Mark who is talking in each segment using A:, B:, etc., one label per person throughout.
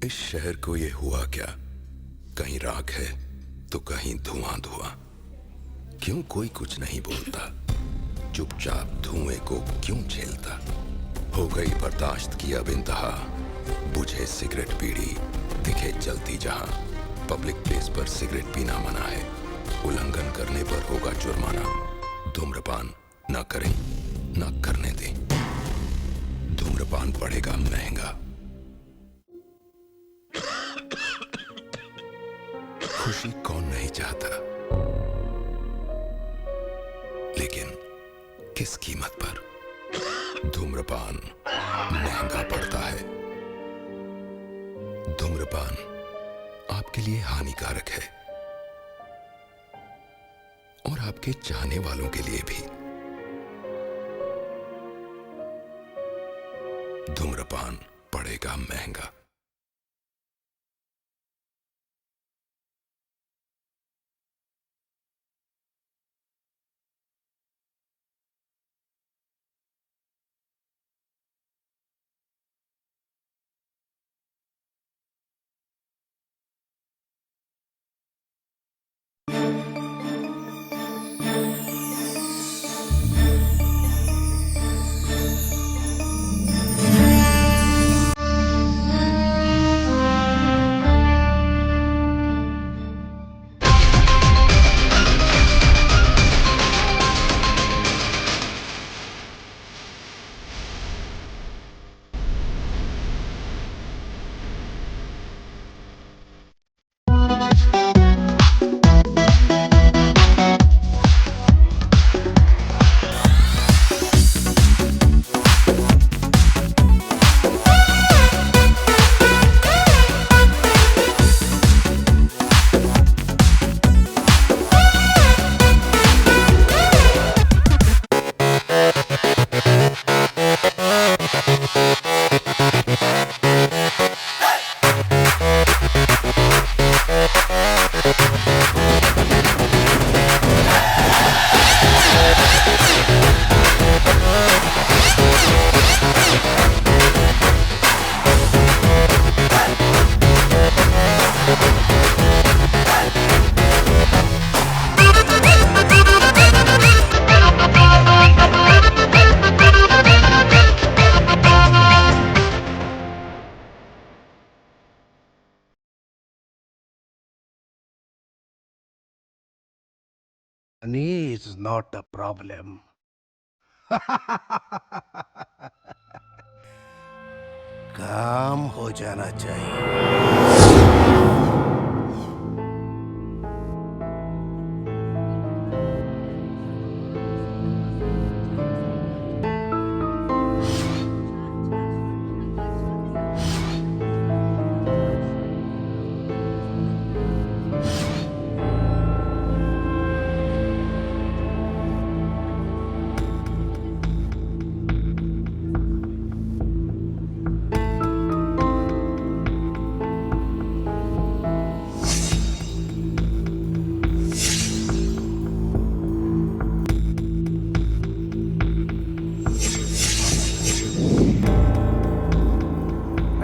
A: इस शहर को ये हुआ क्या? कहीं राख है तो कहीं धुआं धुआं। क्यों कोई कुछ नहीं बोलता? चुपचाप धुएं को क्यों झेलता? हो गई बर्दाश्त की अब इंतहा। बुझे सिगरेट बीड़ी दिखे जलती जहां। पब्लिक प्लेस पर सिगरेट पीना मना है। उल्लंघन करने पर होगा जुर्माना। धूम्रपान ना करें ना करने दें। धूम्रपान पड़ेगा महंगा। खुशी कौन नहीं चाहता, लेकिन किस कीमत पर? धूम्रपान महंगा पड़ता है। धूम्रपान आपके लिए हानिकारक है और आपके चाहने वालों के लिए भी। धूम्रपान पड़ेगा महंगा।
B: Money is not a problem. काम हो जाना चाहिए।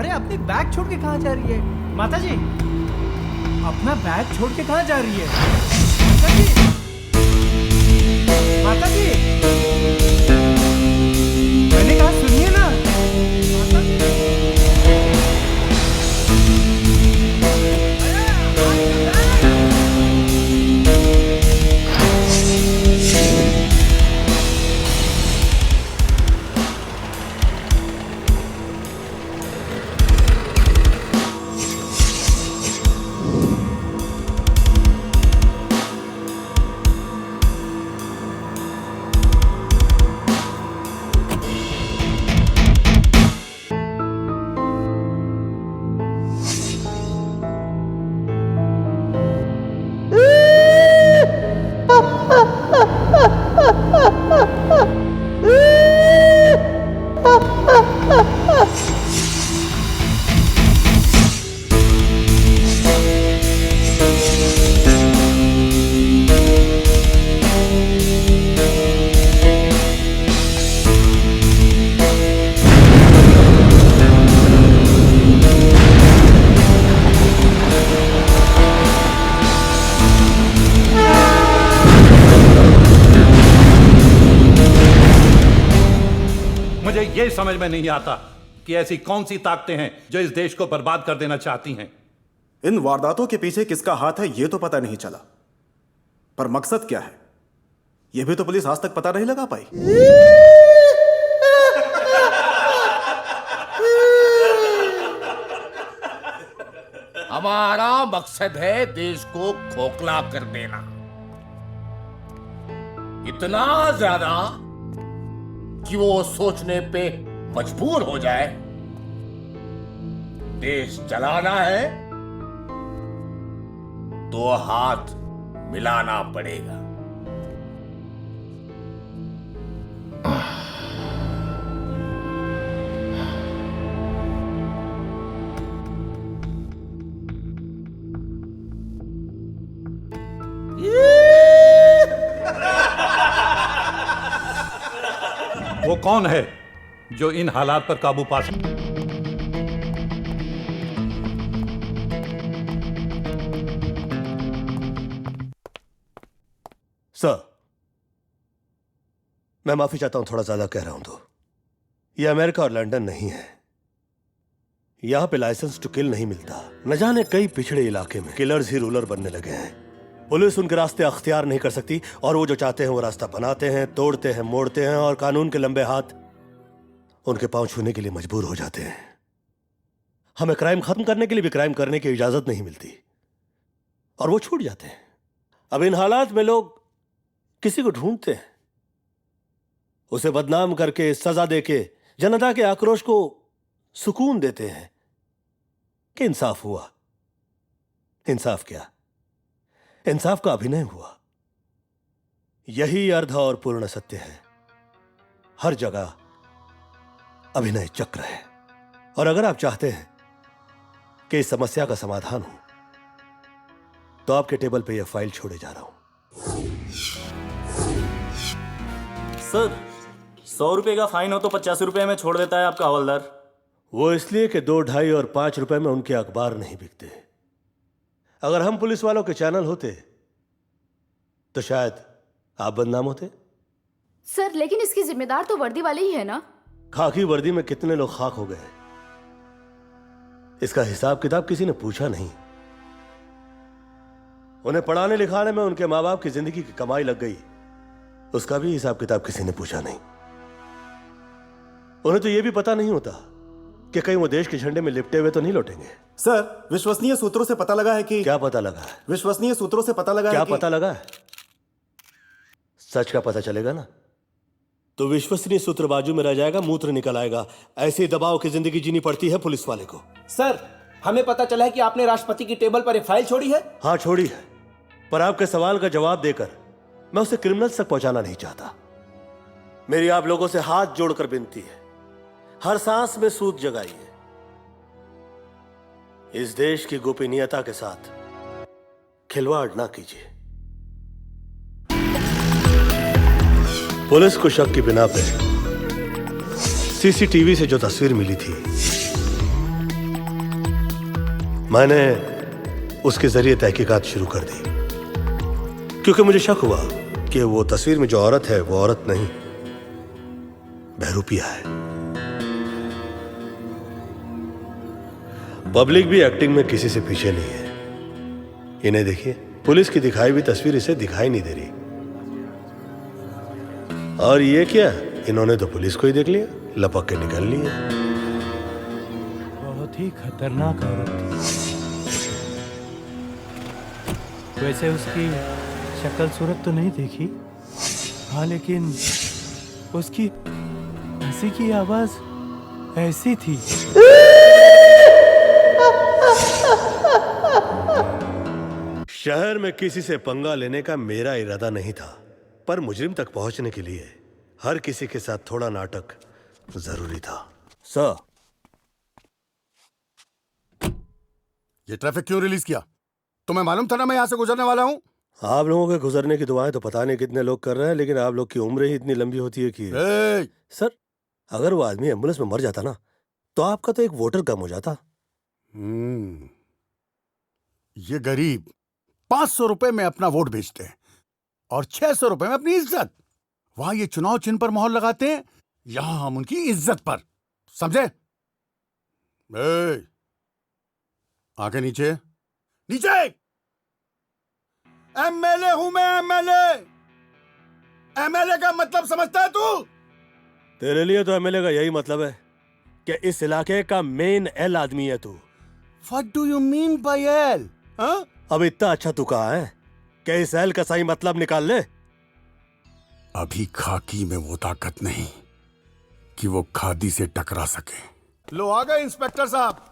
C: अरे अपनी बैग छोड़ के कहाँ जा रही है माता जी? अपना बैग छोड़ के कहाँ जा रही है माता जी? माता जी, मैंने कहा सुनिए ना माता जी।
D: यही समझ में नहीं आता कि ऐसी कौन सी ताकतें हैं जो इस देश को बर्बाद कर देना चाहती हैं।
E: इन वारदातों के पीछे किसका हाथ है यह तो पता नहीं चला, पर मकसद क्या है यह भी तो पुलिस आज तक पता नहीं लगा पाई।
F: हमारा मकसद है देश को खोखला कर देना, इतना ज्यादा कि वो सोचने पे मजबूर हो जाए। देश चलाना है तो हाथ मिलाना पड़ेगा।
D: वो कौन है जो इन हालात पर काबू पा सकता?
B: सर, मैं माफी चाहता हूं, थोड़ा ज्यादा कह रहा हूं तो। ये अमेरिका और लंदन नहीं है। यहां पे लाइसेंस टू किल नहीं मिलता। न जाने कई पिछड़े इलाके में किलर्स ही रूलर बनने लगे हैं। पुलिस उनके रास्ते अख्तियार नहीं कर सकती और वो जो चाहते हैं वो रास्ता बनाते हैं, तोड़ते हैं, मोड़ते हैं और कानून के लंबे हाथ उनके पांव छूने के लिए मजबूर हो जाते हैं। हमें क्राइम खत्म करने के लिए भी क्राइम करने की इजाजत नहीं मिलती और वो छूट जाते हैं। अब इन हालात में लोग किसी को ढूंढते हैं, उसे बदनाम करके, सजा देके जनता के आक्रोश को सुकून देते हैं कि इंसाफ हुआ। इंसाफ क्या, इंसाफ का अभिनय हुआ। यही अर्ध और पूर्ण सत्य है। हर जगह अभिनय चक्र है। और अगर आप चाहते हैं कि इस समस्या का समाधान हो तो आपके टेबल पे यह फाइल छोड़े जा रहा हूं।
G: सर, 100 रुपए का फाइन हो तो 50 रुपए में छोड़ देता है आपका हवलदार।
B: वो इसलिए कि 2, 2.5 और 5 रुपए में उनके अखबार नहीं बिकते। अगर हम पुलिस वालों के चैनल होते तो शायद आप बदनाम होते।
H: सर, लेकिन इसकी जिम्मेदार तो वर्दी वाले ही है ना?
B: खाकी वर्दी में कितने लोग खाक हो गए, इसका हिसाब किताब किसी ने पूछा नहीं। उन्हें पढ़ाने लिखाने में उनके माँ बाप की जिंदगी की कमाई लग गई, उसका भी हिसाब किताब किसी ने पूछा नहीं। उन्हें तो यह भी पता नहीं होता कि कहीं वो देश के झंडे में लिपटे हुए तो नहीं लौटेंगे।
E: सर, विश्वसनीय सूत्रों से पता लगा है कि
B: क्या पता लगा है?
E: विश्वसनीय सूत्रों से पता लगा
B: क्या
E: है कि
B: पता लगा है? सच का पता चलेगा ना तो विश्वसनीय सूत्र बाजू में रह जाएगा, मूत्र निकल आएगा। ऐसे दबाव की जिंदगी जीनी पड़ती है पुलिस वाले को।
I: सर, हमें पता चला है कि आपने राष्ट्रपति की टेबल पर एक फाइल छोड़ी है।
B: हाँ, छोड़ी है, पर आपके सवाल का जवाब देकर मैं उसे क्रिमिनल्स तक पहुंचाना नहीं चाहता। मेरी आप लोगों से हाथ जोड़कर विनती है, हर सांस में सूद जगाइए। इस देश की गोपनीयता के साथ खिलवाड़ ना कीजिए। पुलिस को शक की बिना पे सीसीटीवी से जो तस्वीर मिली थी, मैंने उसके जरिए तहकीकात शुरू कर दी, क्योंकि मुझे शक हुआ कि वो तस्वीर में जो औरत है वो औरत नहीं, बहरूपिया है। पब्लिक भी एक्टिंग में किसी से पीछे नहीं है। इन्हें देखिए, पुलिस की दिखाई हुई तस्वीर इसे दिखाई नहीं दे रही। और ये क्या, इन्होंने तो पुलिस को ही देख लिया, लपक के निकल लिया।
C: बहुत ही खतरनाक औरत थी। वैसे उसकी शक्ल सूरत तो नहीं देखी, हाँ, लेकिन उसकी हंसी की आवाज ऐसी थी।
B: शहर में किसी से पंगा लेने का मेरा इरादा नहीं था, पर मुजरिम तक पहुंचने के लिए हर किसी के साथ थोड़ा नाटक जरूरी था। सर,
J: ये ट्रैफिक क्यों रिलीज किया? तुम्हें मालूम था ना मैं यहां से गुजरने वाला हूं।
B: आप लोगों के गुजरने की दुआएं तो पता नहीं कितने लोग कर रहे हैं, लेकिन आप लोग की उम्र ही इतनी लंबी होती है कि सर, अगर वो आदमी एम्बुलेंस में मर जाता ना तो आपका तो एक वोटर कम हो जाता।
J: ये गरीब 500 रुपए में अपना वोट बेचते हैं और 600 रुपए में अपनी इज्जत। वहां ये चुनाव चिन्ह पर मोहर लगाते हैं, यहां हम उनकी इज्जत पर, समझे? ए, आगे नीचे, नीचे। एमएलए हूं मैं, एमएलए। एमएलए का मतलब समझता है तू?
B: तेरे लिए तो एमएलए का यही मतलब है कि इस इलाके का मेन एल आदमी है तू।
J: What do you mean by L? हाँ?
B: अब इतना अच्छा तू कहा है कि इस एल का सही मतलब निकाल ले।
J: अभी खाकी में वो ताकत नहीं कि वो खादी से टकरा सके। लो आ गए इंस्पेक्टर साहब,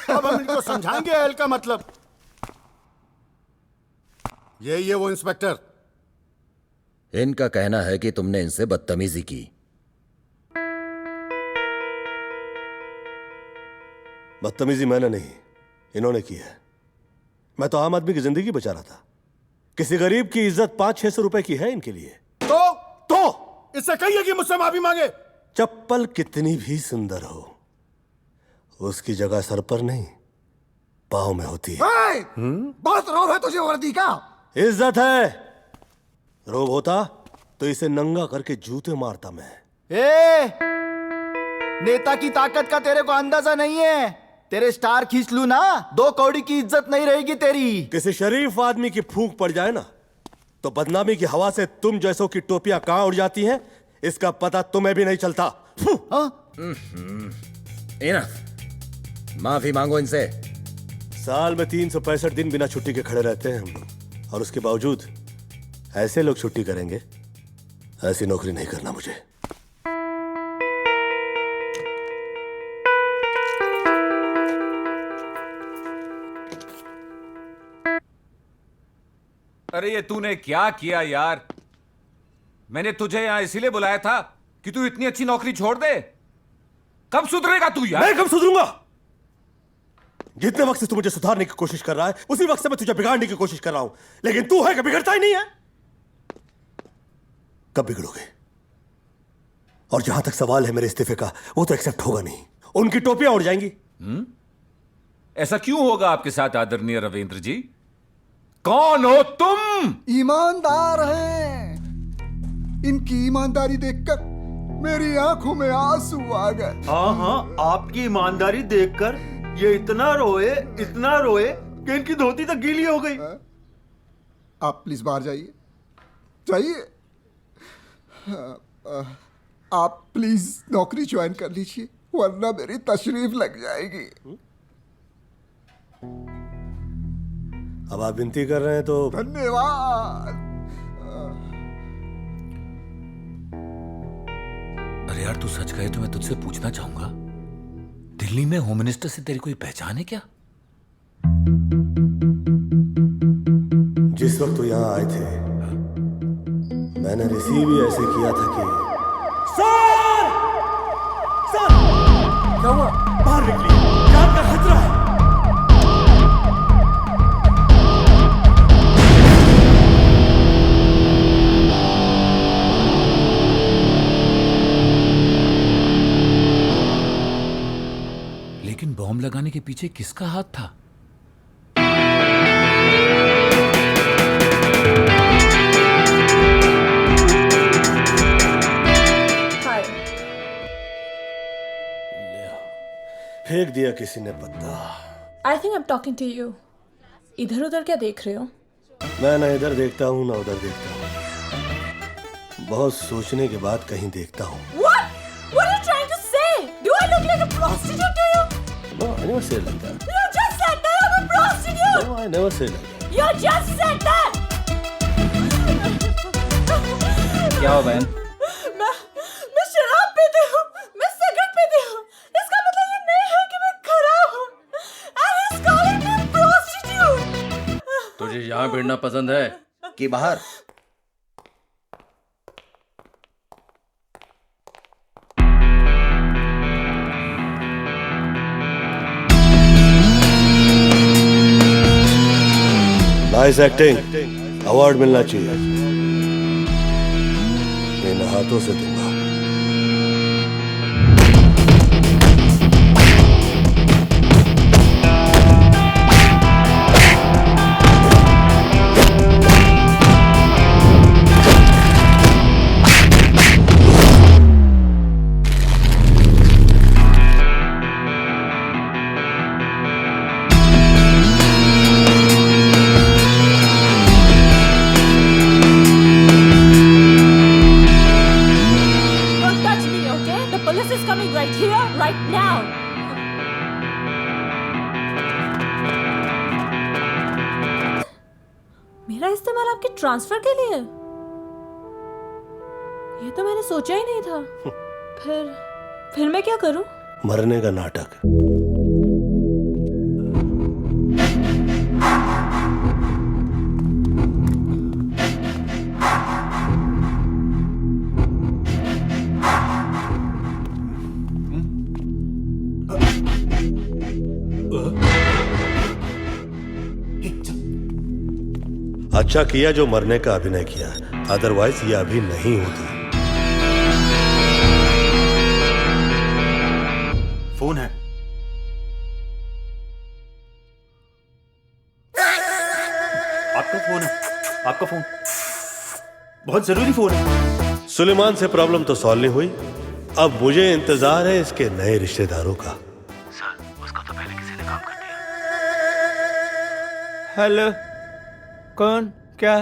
J: अब हम इनको समझाएंगे एल का मतलब। ये वो इंस्पेक्टर।
F: इनका कहना है कि तुमने इनसे बदतमीजी की।
B: बदतमीजी मैंने नहीं, इन्होंने की है। मैं तो आम आदमी की जिंदगी बचा रहा था। किसी गरीब की इज्जत 500-600 रुपए की है इनके लिए।
J: तो इससे कहिए कि मुझसे माफी मांगे।
B: चप्पल कितनी भी सुंदर हो, उसकी जगह सर पर नहीं पाँव में होती है।
J: बहुत रोब है तुझे वर्दी का।
B: इज्जत है, रोब होता तो इसे नंगा करके जूते मारता मैं।
I: नेता की ताकत का तेरे को अंदाजा नहीं है। तेरे स्टार खींच लू ना, 2 कौड़ी की इज्जत नहीं रहेगी तेरी।
B: किसी शरीफ आदमी की फूंक पड़ जाए ना तो बदनामी की हवा से तुम जैसों की टोपियां कहां उड़ जाती हैं इसका पता तुम्हें भी नहीं चलता।
F: इनफ, माफी मांगो इनसे।
B: साल में 365 दिन बिना छुट्टी के खड़े रहते हैं हम, और उसके बावजूद ऐसे लोग छुट्टी करेंगे? ऐसी नौकरी नहीं करना मुझे।
K: अरे ये तूने क्या किया यार? मैंने तुझे यहां इसीलिए बुलाया था कि तू इतनी अच्छी नौकरी छोड़ दे। कब सुधरेगा तू यार?
B: मैं कब सुधरूंगा? जितने वक्त से तू मुझे सुधारने की कोशिश कर रहा है उसी वक्त से मैं तुझे बिगाड़ने की कोशिश कर रहा हूं, लेकिन तू है कि बिगड़ता ही नहीं है। कब बिगड़ोगे? और जहां तक सवाल है मेरे इस्तीफे का, वो तो एक्सेप्ट होगा नहीं। उनकी टोपियां उड़ जाएंगी।
K: ऐसा क्यों होगा आपके साथ आदरणीय रविंद्र जी? कौन हो तुम?
J: ईमानदार हैं। इनकी ईमानदारी देखकर मेरी आंखों में आंसू आ गए।
I: हाँ, आपकी ईमानदारी देखकर ये इतना रोए कि इनकी धोती तक गीली हो गई।
J: आप प्लीज बाहर जाइए, जाइए। आप प्लीज नौकरी ज्वाइन कर लीजिए, वरना मेरी तशरीफ लग जाएगी।
B: अब आप विनती कर रहे हैं तो
J: धन्यवाद।
K: अरे यार तू सच कहे तो मैं तुझसे पूछना चाहूंगा, दिल्ली में होम मिनिस्टर से तेरी कोई पहचान है क्या?
B: जिस वक्त वो यहां आए थे मैंने रिसीव ही ऐसे किया था कि सर! सर! क्या हुआ? बाहर निकलिए, जान का खतरा है।
K: लेकिन बॉम्ब लगाने के पीछे किसका हाथ था?
B: फेंक दिया किसी ने पत्ता।
L: I think I am talking to you. इधर उधर क्या देख रहे हो?
B: मैं ना इधर देखता हूँ ना उधर देखता हूँ, बहुत सोचने के बाद कहीं देखता हूँ।
L: What? What are you trying to say? Do I look like a prostitute to you?
B: No, I never said like that.
L: You just said that I'm a prostitute.
B: No, I never said like that.
L: You just said that.
G: क्या हो बहन?
L: मैं शराब पीती हूँ, मैं cigarette पीती हूँ। इसका मतलब ये नहीं है कि मैं खराब हूँ। And he's calling me prostitute.
F: तुझे यहाँ भिड़ना पसंद है कि बाहर?
B: नाइस एक्टिंग, अवार्ड मिलना चाहिए। इन हाथों से दूंगा।
L: इस्तेमाल आपके ट्रांसफर के लिए? ये तो मैंने सोचा ही नहीं था। फिर मैं क्या करूं?
B: मरने का नाटक। अच्छा किया जो मरने का अभिनय किया, अदरवाइज ये अभी नहीं होती।
E: फोन है। आपका फोन है, आपका फोन बहुत जरूरी फोन है।
B: सुलेमान से प्रॉब्लम तो सॉल्व नहीं हुई, अब मुझे इंतजार है इसके नए रिश्तेदारों का।
I: सर, उसको तो पहले किसी ने काम कर दिया। हेलो, कौन? क्या?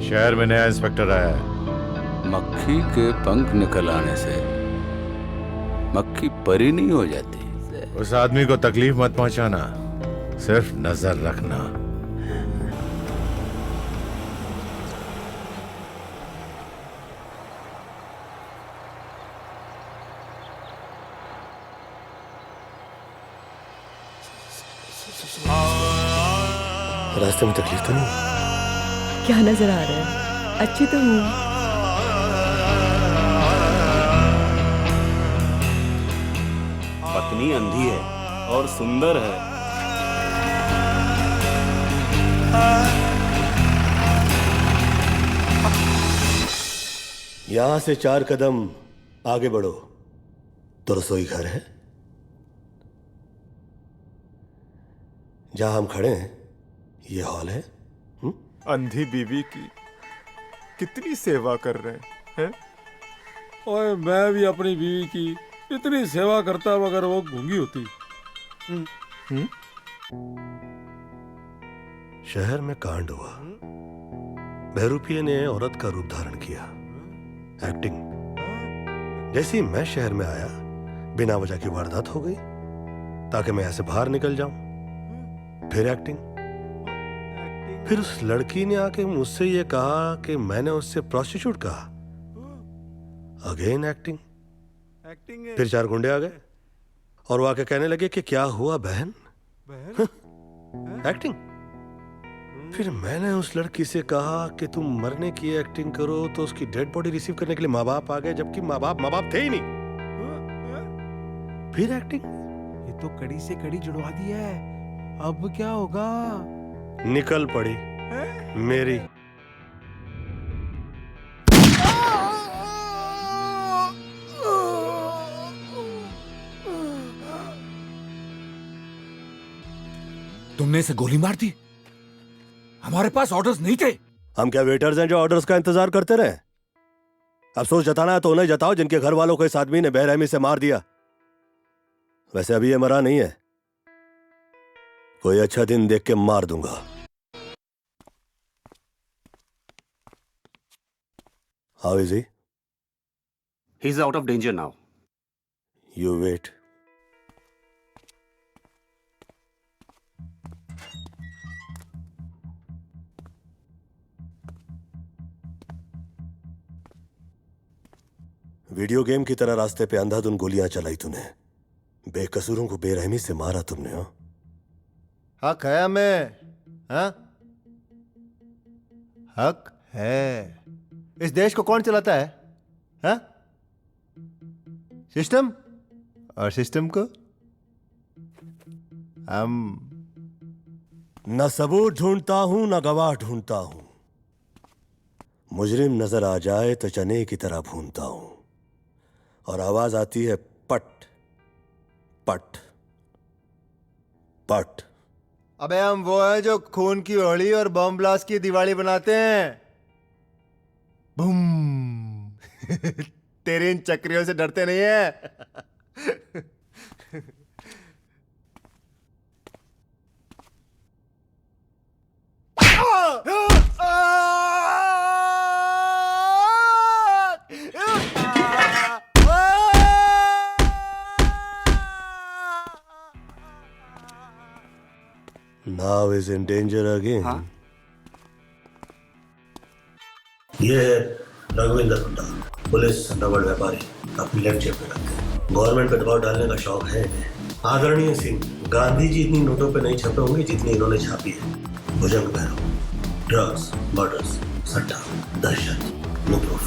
J: शहर में नया इंस्पेक्टर आया है।
A: मक्खी के पंख निकल आने से मक्खी परी नहीं हो जाती।
J: उस आदमी को तकलीफ मत पहुंचाना, सिर्फ नजर रखना।
B: रास्ते में तकलीफ तो नहीं?
L: क्या नजर आ रहा है? अच्छी तो हूँ।
G: पत्नी अंधी है और सुंदर है।
B: यहां से 4 कदम आगे बढ़ो तो रसोई घर है। जहां हम खड़े हैं ये हॉल है।
E: अंधी बीवी की कितनी सेवा कर रहे हैं?
J: ओए, मैं भी अपनी बीवी की इतनी सेवा करता मगर वो गूंगी होती।
B: शहर में कांड हुआ। बहरूपिये ने औरत का रूप धारण किया। एक्टिंग। जैसे ही मैं शहर में आया, बिना वजह की वारदात हो गई ताकि मैं ऐसे बाहर निकल जाऊं। फिर एक्टिंग। फिर उस लड़की ने आके मुझसे ये कहा कि मैंने उससे प्रोस्टिट्यूट कहा। Again acting. फिर 4 गुंडे आ गए और वो आके कहने लगे कि क्या हुआ बहन? एक्टिंग। फिर मैंने उस लड़की से कहा कि तुम मरने की एक्टिंग करो तो उसकी डेड बॉडी रिसीव करने के लिए माँ बाप आ गए, जबकि माँ बाप थे ही नहीं। फिर एक्टिंग।
C: ये तो कड़ी से कड़ी जुड़वा दी है, अब क्या होगा?
B: निकल पड़ी मेरी।
K: तुमने इसे गोली मार दी? हमारे पास ऑर्डर्स नहीं थे।
B: हम क्या वेटर्स हैं जो ऑर्डर्स का इंतजार करते रहे? अफसोस जताना है तो उन्हें जताओ जिनके घर वालों को इस आदमी ने बेरहमी से मार दिया। वैसे अभी ये मरा नहीं है, कोई अच्छा दिन देख के मार दूंगा। How is he?
G: He's out of danger now.
B: You wait. Video game की तरह रास्ते पे अंधाधुन गोलियां चलाई तूने। बेकसूरों को बेरहमी से मारा तुमने। हो
I: हक है हमें, हाँ? हक है। इस देश को कौन चलाता है? हाँ? सिस्टम, और सिस्टम को हम।
B: न सबूत ढूंढता हूं न गवाह ढूंढता हूं। मुजरिम नजर आ जाए तो चने की तरह भूनता हूं और आवाज आती है पट पट पट।
I: अबे हम वो हैं जो खून की होली और बम ब्लास्ट की दिवाली बनाते हैं। बूम। तेरे इन चक्रियों से डरते नहीं है।
B: Now is in danger again.
M: ये है रघुविंदर गुंडा, पुलिस डबल व्यापारी, अपनी लेफ्ट जेब में रखते हैं। गवर्नमेंट पे दबाव डालने का शौक है इन्हें। आदरणीय सिंह, गांधी जी इतनी नोटों पे नहीं छपे होंगे जितनी इन्होंने छापी है। भुजंग भैरव, ड्रग्स, मर्डर्स, सट्टा, दहशत, नो प्रूफ।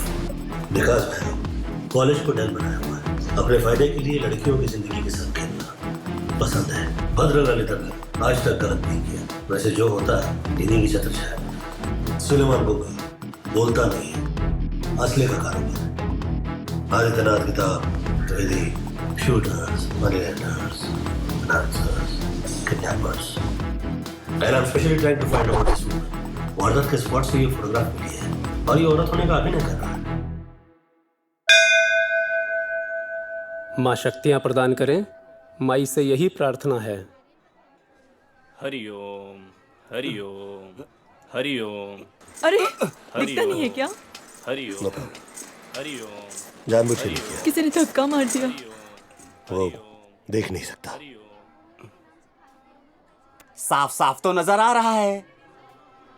M: विकास भैरव, कॉलेज को डैल बनाया हुआ है। अपने फायदे के लिए लड़कियों की जिंदगी के साथ खेलना पसंद है। भद्र ललितकर आज तक गलत नहीं किया, वैसे जो होता है इन्हीं की छत्र छाया। सुलेमान बुगा बोलता नहीं है, असले का कारोबार। आदित्यनाथ किताब, Trivedi, shooters, money lenders, financiers, kidnappers. And I'm specially trying to find out this woman. वारदात के स्पॉट से ये फोटोग्राफ मिली है और ये औरत होने का अभिनय कर रहा है।
N: माँ शक्तियाँ प्रदान करें, माई से यही प्रार्थना है।
G: हरिओम हरिओम हरिओम।
L: अरे दिखता नहीं है क्या?
G: हरिओम हरिओम।
B: जानबूझ के नहीं किया,
L: किसी ने धक्का मार दिया।
B: वो देख नहीं सकता।
O: साफ साफ तो नजर आ रहा है,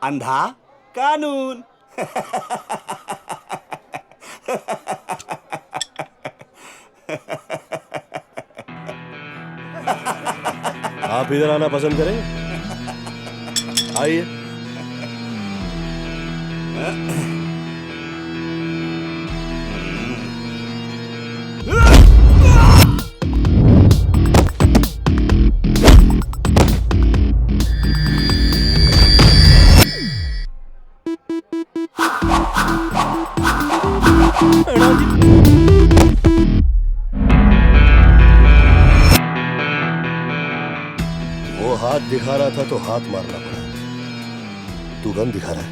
O: अंधा कानून।
B: आप इधर आना पसंद करें? आइए। वो हाथ दिखा रहा था तो हाथ मारना पड़ा। तू गन दिखा रहा है।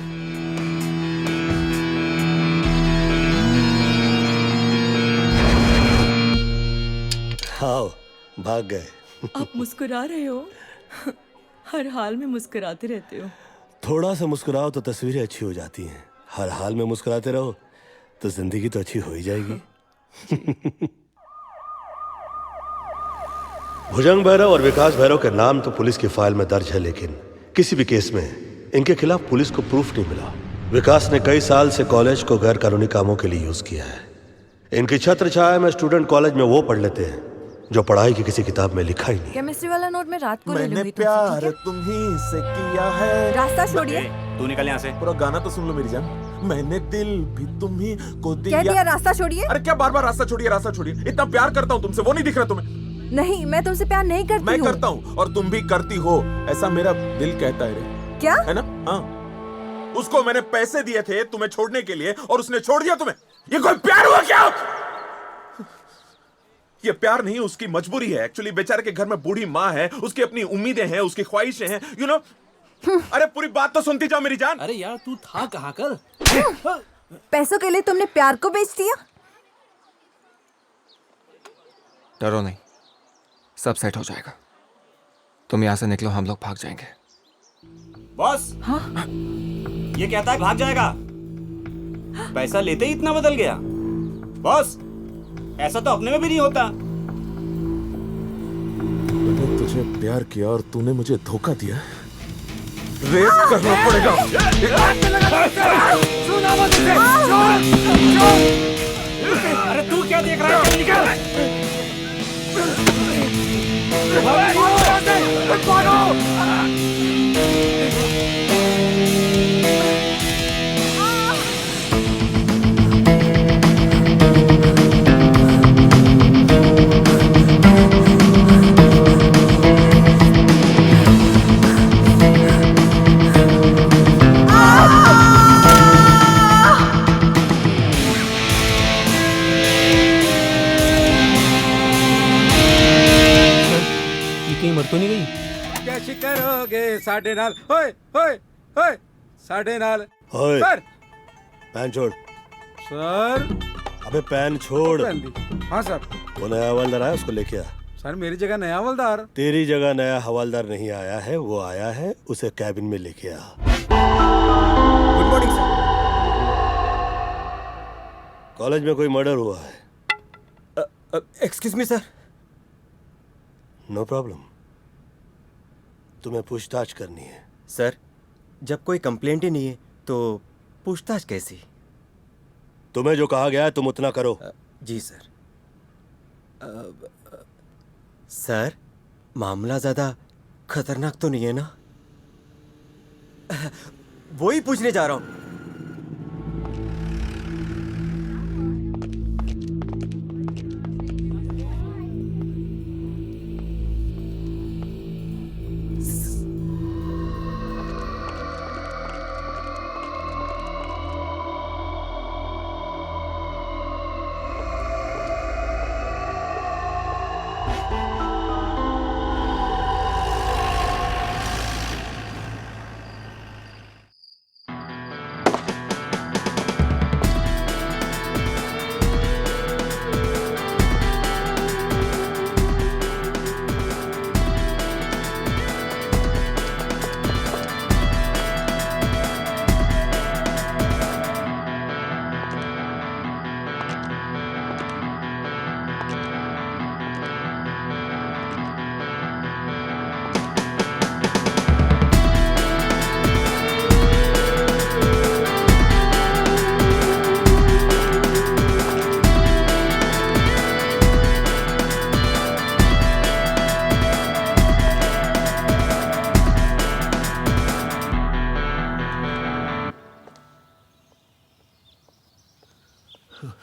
B: आओ, भाग गए।
L: आप मुस्कुरा रहे हो। हर हाल में मुस्कुराते रहते हो।
B: थोड़ा सा मुस्कुराओ तो तस्वीरें अच्छी हो जाती हैं। हर हाल में मुस्कुराते रहो तो जिंदगी तो अच्छी हो ही जाएगी। भुजंग भैरव और विकास भैरव के नाम तो पुलिस की फाइल में दर्ज है, लेकिन किसी भी केस में इनके खिलाफ पुलिस को प्रूफ नहीं मिला। विकास ने कई साल से कॉलेज को गैर कानूनी कामों के लिए यूज किया है। इनकी छत्र छाया में स्टूडेंट कॉलेज में वो पढ़ लेते हैं जो पढ़ाई की किसी किताब में लिखा ही नहीं।
L: केमिस्ट्री वाला नोट में रात को ले लूंगी।
E: प्यार तुम्हीं से किया है।
L: रास्ता छोड़िए।
G: तू निकल यहाँ से।
E: पूरा गाना तो सुन लो मेरी जान। मैंने दिल भी तुम्हीं को दिया।
L: क्या दिया? रास्ता छोड़िए।
E: अरे क्या बार बार रास्ता छोड़िए, रास्ता छोड़िए। इतना प्यार करता हूँ तुमसे, वो नहीं दिख रहा तुम्हें?
L: नहीं, मैं तुमसे प्यार नहीं करती हूँ।
E: मैं करता हूँ और तुम भी करती हो, ऐसा मेरा दिल कहता है रे।
L: क्या
E: है ना? हाँ, उसको मैंने पैसे दिए थे तुम्हें छोड़ने के लिए और उसने छोड़ दिया तुम्हें। ये कोई प्यार हुआ क्या? ये प्यार नहीं, उसकी मजबूरी है। एक्चुअली बेचारे के घर में बूढ़ी माँ है, उसकी अपनी उम्मीदें हैं, उसकी ख्वाहिशें हैं, यू नो। अरे पूरी बात तो सुनती जाओ मेरी जान।
C: अरे यार तू था कहाँ कल?
L: पैसों के लिए तुमने प्यार को बेच दिया?
P: डरो नहीं, सब सेट हो जाएगा। तुम यहाँ से निकलो, हम लोग भाग जाएंगे।
G: बॉस।
L: हाँ?
G: ये कहता है भाग जाएगा, पैसा लेते ही इतना बदल गया। बॉस, ऐसा तो अपने में भी नहीं होता।
E: मैंने तुझे प्यार किया और तूने मुझे धोखा दिया। रेप करना पड़ेगा।
G: अरे तू क्या देख रहा है? निकल।
C: मर तो नहीं गई?
K: कैसी करोगे साढ़े नाल? होए होए होए साढ़े नाल।
B: ओए,
K: सर
B: पैन छोड़।
K: सर
B: अबे पैन छोड़।
K: हाँ सर।
B: वो नया हवलदार आया, उसको लेके आ।
K: सर मेरी जगह नया हवलदार।
B: तेरी जगह नया हवलदार नहीं आया है, वो आया है, उसे कैबिन में लेके आ।
E: Good morning sir.
B: कॉलेज में कोई मर्डर हुआ है?
O: Excuse me sir.
B: No problem. तुम्हें पूछताछ करनी है।
O: सर, जब कोई कंप्लेंट ही नहीं है तो पूछताछ कैसी?
B: तुम्हें जो कहा गया है तुम उतना करो।
O: जी सर। सर, मामला ज्यादा खतरनाक तो नहीं है ना? वो ही पूछने जा रहा हूं।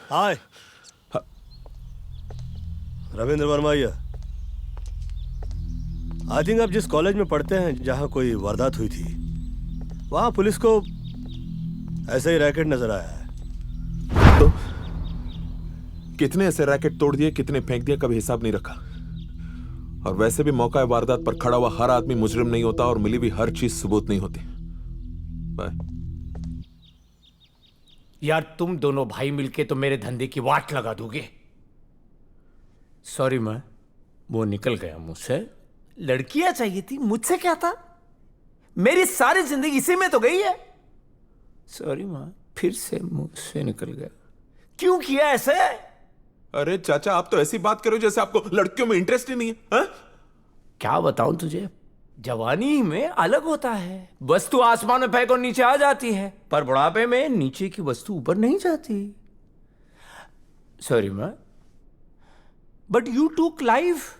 B: हाय, रविंद्र वर्मा ये। आई थिंक आप जिस कॉलेज में पढ़ते हैं जहां कोई वारदात हुई थी, वहां पुलिस को ऐसे ही रैकेट नजर आया है।
E: तो कितने ऐसे रैकेट तोड़ दिए, कितने फेंक दिया, कभी हिसाब नहीं रखा। और वैसे भी मौका वारदात पर खड़ा हुआ हर आदमी मुजरिम नहीं होता और मिली भी हर चीज सबूत नहीं होती। बाय।
F: यार, तुम दोनों भाई मिलके तो मेरे धंधे की वाट लगा दोगे। सॉरी मां, वो निकल गया मुझसे। लड़कियां चाहिए थी, मुझसे क्या था? मेरी सारी जिंदगी इसी में तो गई है। सॉरी मां, फिर से मुझसे निकल गया। क्यों किया ऐसे?
E: अरे चाचा, आप तो ऐसी बात करो जैसे आपको लड़कियों में इंटरेस्ट ही नहीं है। हा?
F: क्या बताऊं तुझे, जवानी में अलग होता है। वस्तु आसमान में फेंको नीचे आ जाती है, पर बुढ़ापे में नीचे की वस्तु ऊपर नहीं जाती। सॉरी मां, बट यू टूक लाइफ।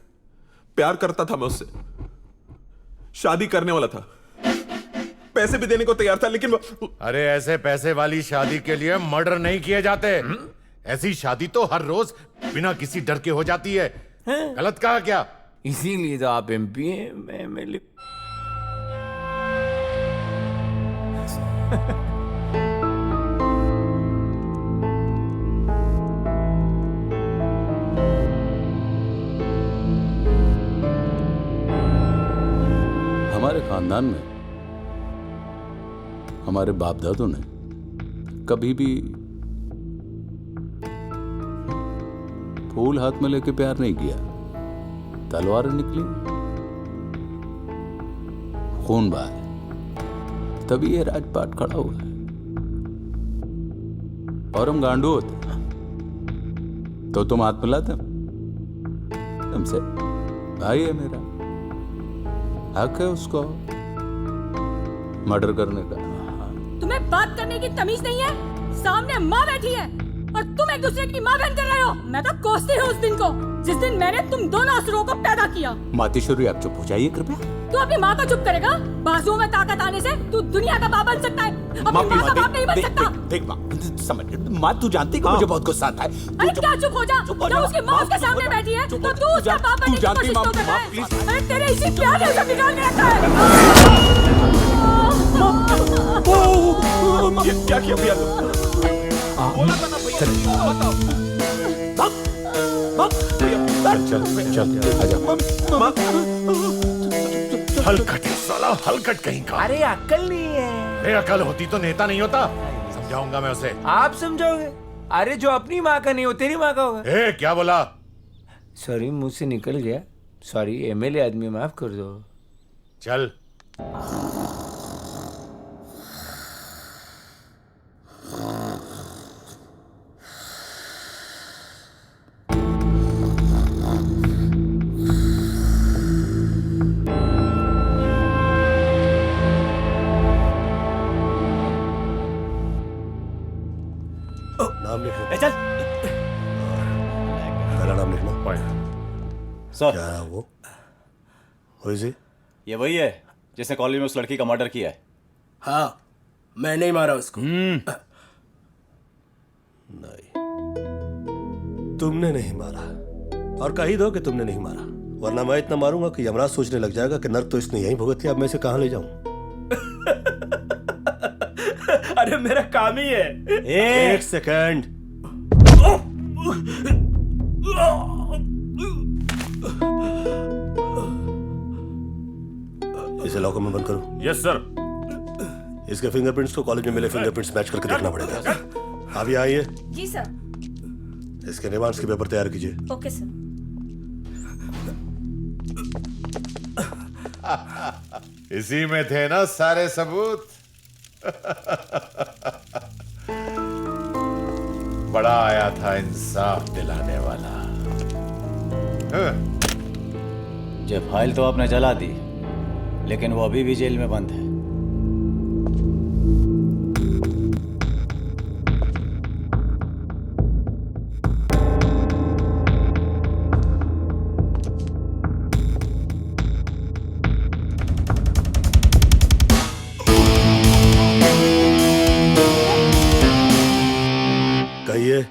E: प्यार करता था मैं उससे, शादी करने वाला था, पैसे भी देने को तैयार था, लेकिन
Q: अरे ऐसे पैसे वाली शादी के लिए मर्डर नहीं किए जाते। ऐसी शादी तो हर रोज बिना किसी डर के हो जाती है। गलत कहा क्या?
F: इसीलिए तो आप एमपी हैं, मैं एमएलए।
R: हमारे खानदान में हमारे बाप दादों ने कभी भी फूल हाथ में लेके प्यार नहीं किया। तलवारें निकली, खून बहा, तभी ये राजपाट खड़ा हुआ है। और हम गांडू होते तो तुम हाथ मिलाते हमसे। भाई है मेरा, हक है उसको मर्डर करने का।
L: तुम्हें बात करने की तमीज नहीं है? सामने माँ बैठी है और तुम एक दूसरे की माँ बहन कर रहे हो। मैं तो कोसती हूँ उस दिन को जिस दिन मैंने तुम दोनों असुरों को पैदा किया।
O: मातेश्वरी, आप चुप हो जाइए कृपया।
L: तू अपनी माँ को चुप करेगा? बाजुओं में ताकत आने से तू दुनिया का बाप बन सकता है, अपनी माँ का बाप नहीं बन सकता।
O: देख माँ, समझ माँ, तू जानती कि मुझे बहुत गुस्सा आता है।
L: अरे क्या चुप हो जा? जब उसकी माँ उसके सामने बैठी है तो तू उसका बाप बनने की कोशिश क्यों कर रहा है? अरे तेरे इसी प्यार ने उसे बिगाड़ के रखा है।
E: क्या किया भैया?
Q: चल आजा। हलकट साला, हलकट कहीं का।
F: अरे अक्ल नहीं है।
Q: अरे अकल होती तो नेता नहीं होता। समझाऊंगा मैं उसे।
F: आप समझाओगे? अरे जो अपनी माँ का नहीं हो तेरी माँ का होगा।
Q: ए, क्या बोला?
F: सॉरी, मुझसे निकल गया। सॉरी, एमएलए आदमी, माफ कर दो।
Q: चल।
B: नाम लिखना।
G: चल।
B: पहला नाम लिखना।
G: सर।
B: क्या है वो? Who is he?
G: ये वही है जिसने कॉलेज में उस लड़की का मर्डर किया है।
S: हाँ, मैं नहीं मारा उसको।
B: नहीं, तुमने नहीं मारा। और कही दो कि तुमने नहीं मारा, वरना मैं इतना मारूंगा कि यमराज सोचने लग जाएगा कि नर्क तो इसने यहीं भुगत लिया, अब मैं इसे कहां ले जाऊं।
S: अरे मेरा काम ही है।
B: एक सेकंड। इसे लॉकर में बंद करो।
I: Yes sir.
B: इसके फिंगरप्रिंट्स को कॉलेज में मिले फिंगरप्रिंट्स मैच करके देखना पड़ेगा। आप यहाँ आइए।
L: जी सर।
B: इसके रिमांड्स के पेपर तैयार कीजिए।
L: Okay sir.
Q: इसी में थे ना सारे सबूत। बड़ा आया था इंसाफ दिलाने वाला।
G: ये फाइल तो आपने जला दी, लेकिन वो अभी भी जेल में बंद है।
B: कहिए,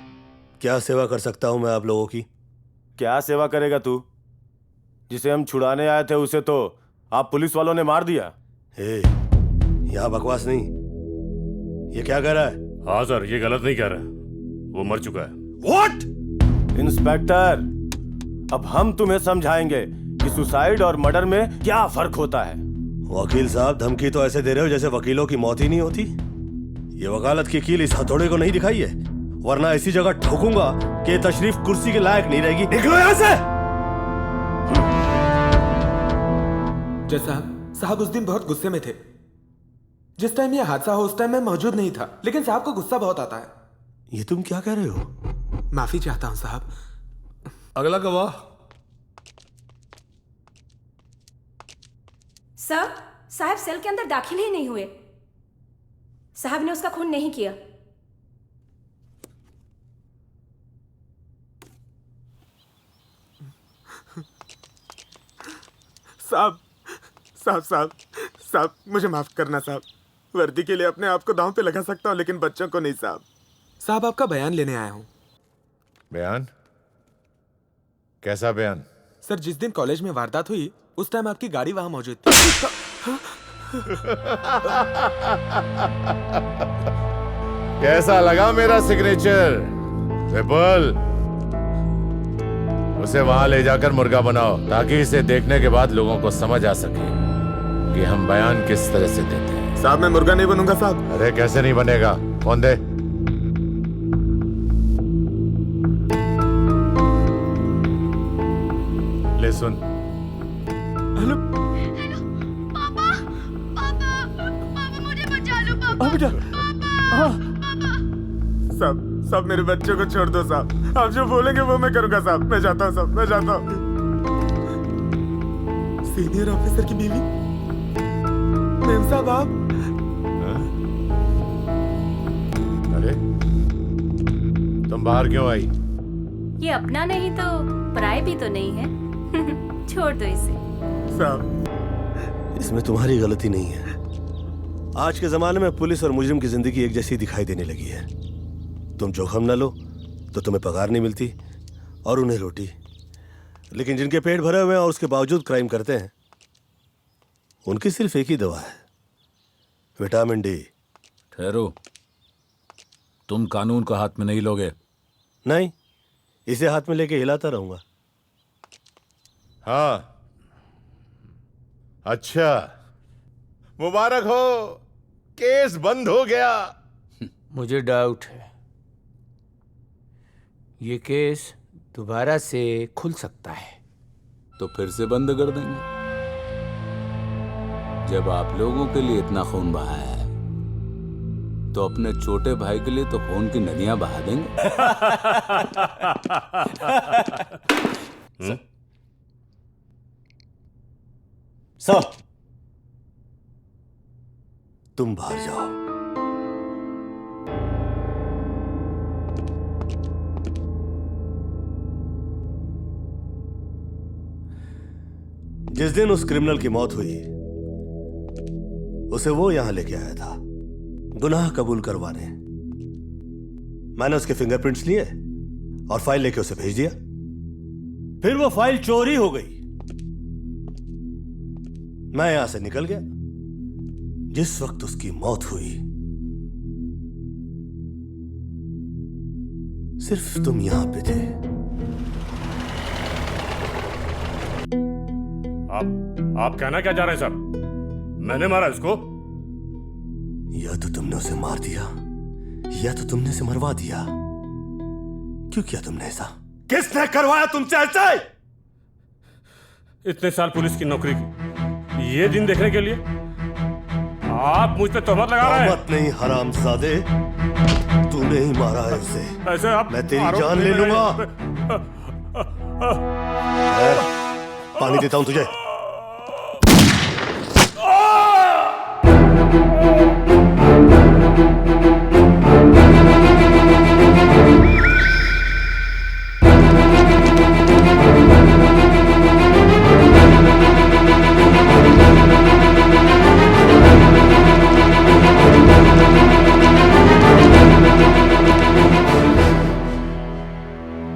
B: क्या सेवा कर सकता हूं मैं आप लोगों की?
I: क्या सेवा करेगा तू? जिसे हम छुड़ाने आए थे उसे तो आप पुलिस वालों ने मार दिया।
B: यहाँ बकवास नहीं। ये क्या कह रहा है?
I: हाँ सर, ये गलत नहीं कह रहा, वो मर चुका है। What? इंस्पेक्टर, अब हम तुम्हें समझाएंगे कि सुसाइड और मर्डर में क्या फर्क होता है।
B: वकील साहब, धमकी तो ऐसे दे रहे हो जैसे वकीलों की मौत ही नहीं होती। ये वकालत की कील इस हथौड़े को नहीं दिखाई है, वरना ऐसी जगह ठोकूंगा कि ये तशरीफ कुर्सी के लायक नहीं रहेगी। निकलो यहाँ से।
E: जज साहब उस दिन बहुत गुस्से में थे। जिस टाइम ये हादसा हो उस टाइम मैं मौजूद नहीं था, लेकिन साहब को गुस्सा बहुत आता है।
B: ये तुम क्या कह रहे हो?
E: माफी चाहता हूं साहब।
B: अगला गवाह।
L: सर, साहब सेल के अंदर दाखिल ही नहीं हुए। साहब ने उसका खून नहीं किया।
E: साहब मुझे माफ करना साहब। वर्दी के लिए अपने आप को दांव पे लगा सकता हूँ, लेकिन बच्चों को नहीं साहब। साहब आपका बयान लेने आया हूँ।
Q: बयान? कैसा बयान?
E: सर, जिस दिन कॉलेज में वारदात हुई उस टाइम आपकी गाड़ी वहां मौजूद थी।
Q: कैसा लगा मेरा सिग्नेचर? विपुल, उसे वहां ले जाकर मुर्गा बनाओ, ताकि इसे देखने के बाद लोगों को समझ आ सके कि हम बयान किस तरह से देते हैं।
E: साहब मैं मुर्गा नहीं बनूंगा साहब।
Q: अरे कैसे नहीं बनेगा? कौन दे? ले सुन।
E: हेलो
L: पापा मुझे बचा लो पापा।
E: बेटा। साहब मेरे बच्चों को छोड़ दो साहब। आप जो बोलेंगे वो मैं करूंगा साहब। मैं जाता हूँ साहब, मैं जाता हूँ। सीनियर ऑफिसर की बीवी मेम साहब आप?
Q: अरे तुम बाहर क्यों आई?
L: ये अपना नहीं तो पराया भी तो नहीं है। छोड़ दो इसे।
B: साहब, इसमें तुम्हारी गलती नहीं है। आज के जमाने में पुलिस और मुजरिम की जिंदगी एक जैसी दिखाई देने लगी है। तुम जोखम न लो तो तुम्हें पगार नहीं मिलती और उन्हें रोटी। लेकिन जिनके पेट भरे हुए हैं और उसके बावजूद क्राइम करते हैं, उनकी सिर्फ एक ही दवा है, विटामिन डी।
D: ठहरो, तुम कानून को हाथ में नहीं लोगे?
B: नहीं, इसे हाथ में लेके हिलाता रहूंगा।
Q: हाँ, अच्छा, मुबारक हो, केस बंद हो गया।
F: मुझे डाउट है, ये केस दोबारा से खुल सकता है।
R: तो फिर से बंद कर देंगे। जब आप लोगों के लिए इतना खून बहा है, तो अपने छोटे भाई के लिए तो खून की नदियां बहा देंगे।
G: सर,
B: तुम बाहर जाओ। जिस दिन उस क्रिमिनल की मौत हुई उसे वो यहां लेके आया था गुनाह कबूल करवाने। मैंने उसके फिंगरप्रिंट्स लिए और फाइल लेके उसे भेज दिया। फिर वो फाइल चोरी हो गई। मैं यहां से निकल गया। जिस वक्त उसकी मौत हुई सिर्फ तुम यहां पे थे।
I: आप कहना क्या चाह रहे हैं सर? मैंने मारा इसको?
B: या तो तुमने उसे मार दिया या तो तुमने उसे मरवा दिया। क्यों किया तुमने ऐसा? किसने करवाया तुमसे ऐसा?
I: इतने साल पुलिस की नौकरी की, ये दिन देखने के लिए आप मुझ पे तोहमत लगा रहे हैं?
B: तोहमत नहीं हरामजादे, तूने ही मारा है उसे।
I: ऐसे आप
B: मैं तेरी जान ले लूंगा। पानी देता हूं तुझे।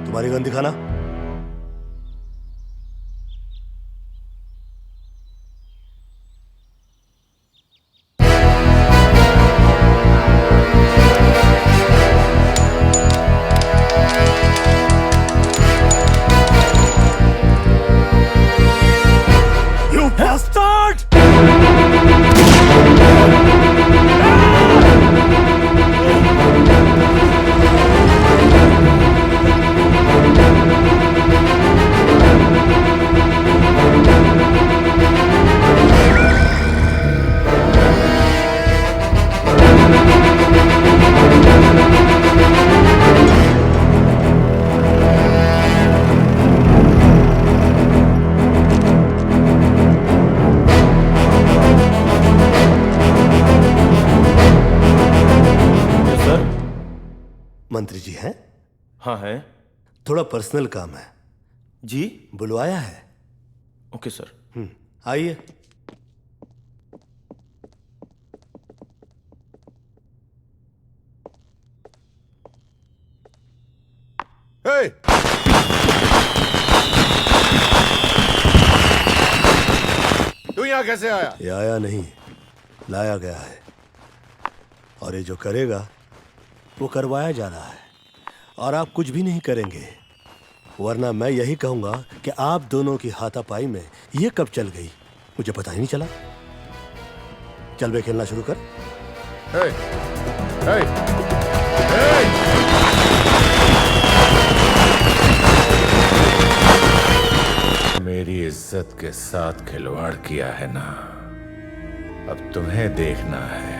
B: तुम्हारी गन दिखाना। You bastard! मंत्री जी हैं?
I: हाँ है।
B: थोड़ा पर्सनल काम है।
I: जी?
B: बुलवाया है।
I: Okay sir.
B: आइए।
Q: तू यहाँ कैसे आया?
B: ये आया नहीं, लाया गया है। और ये जो करेगा वो करवाया जा रहा है और आप कुछ भी नहीं करेंगे, वरना मैं यही कहूंगा कि आप दोनों की हाथापाई में ये कब चल गई मुझे पता ही नहीं चला। चल बे, खेलना शुरू कर।
Q: मेरी इज्जत के साथ खिलवाड़ किया है ना, अब तुम्हें देखना है।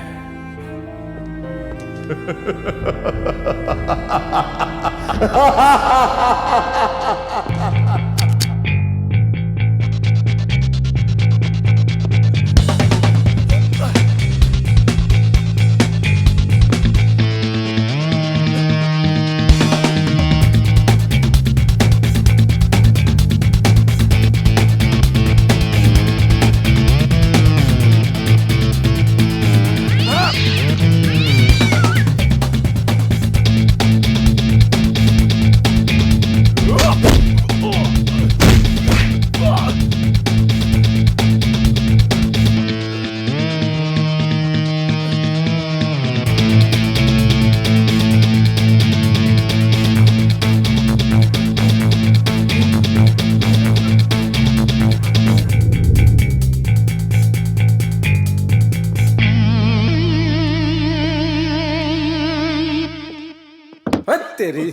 F: तेरी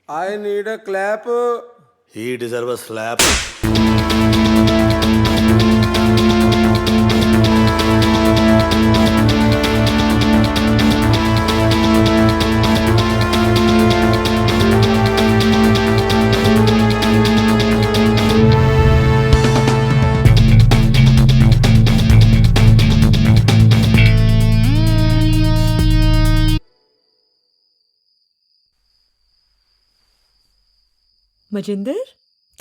F: I need a clap.
B: He deserves a slap.
L: Majinder,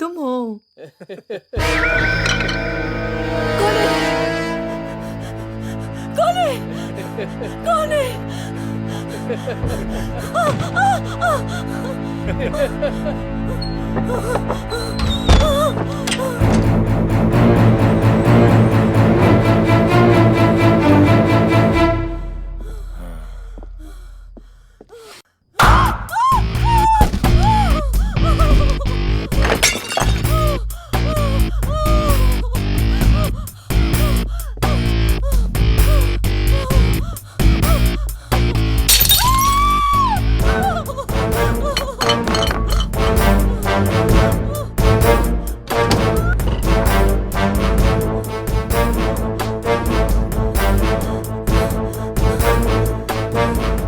L: तुम हो। कौन है? कौन है?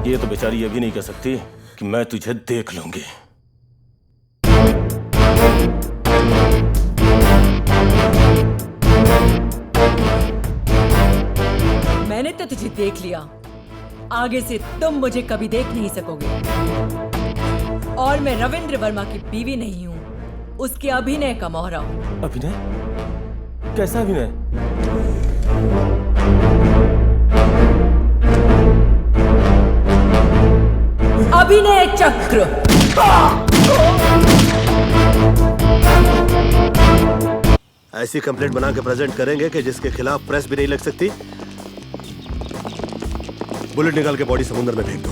I: ये तो बेचारी ये भी नहीं कह सकती कि मैं तुझे देख लूंगी।
L: मैंने तो तुझे देख लिया, आगे से तुम मुझे कभी देख नहीं सकोगे। और मैं रविंद्र वर्मा की बीवी नहीं हूँ, उसके अभिनय का मोहरा हूँ।
I: अभिनय? कैसा अभिनय?
L: अभिनय चक्र।
B: ऐसी कंप्लेंट बना के प्रेजेंट करेंगे कि जिसके खिलाफ प्रेस भी नहीं लग सकती। बुलेट निकाल के बॉडी समुद्र में फेंक दो,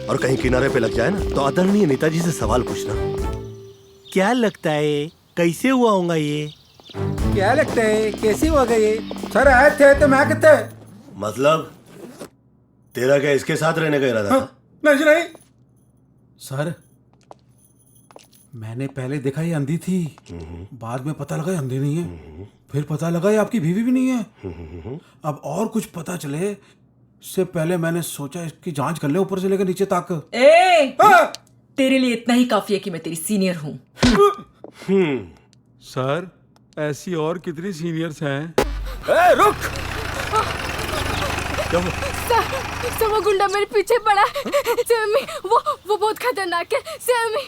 B: और कहीं किनारे पे लग जाए ना तो आदरणीय नेताजी से सवाल पूछना, क्या लगता है कैसे हुआ होगा ये?
F: क्या लगता है कैसे हुआ ये? सर आए थे तो मैं कहते।
B: मतलब तेरा क्या इसके साथ रहने का इरादा था?
F: नहीं
T: सर, मैंने पहले देखा ये अंधी थी, बाद में पता लगा ये अंधी नहीं है, फिर पता लगा ये आपकी बीवी भी नहीं है। अब और कुछ पता चले इससे पहले मैंने सोचा इसकी जांच कर ले ऊपर से लेकर नीचे तक।
L: तेरे लिए इतना ही काफी है कि मैं तेरी सीनियर हूँ।
T: सर ऐसी और कितनी सीनियर्स हैं?
F: रुक!
H: सर वो गुंडा मेरे पीछे पड़ा है। सैमी, वो बहुत खतरनाक है। सैमी,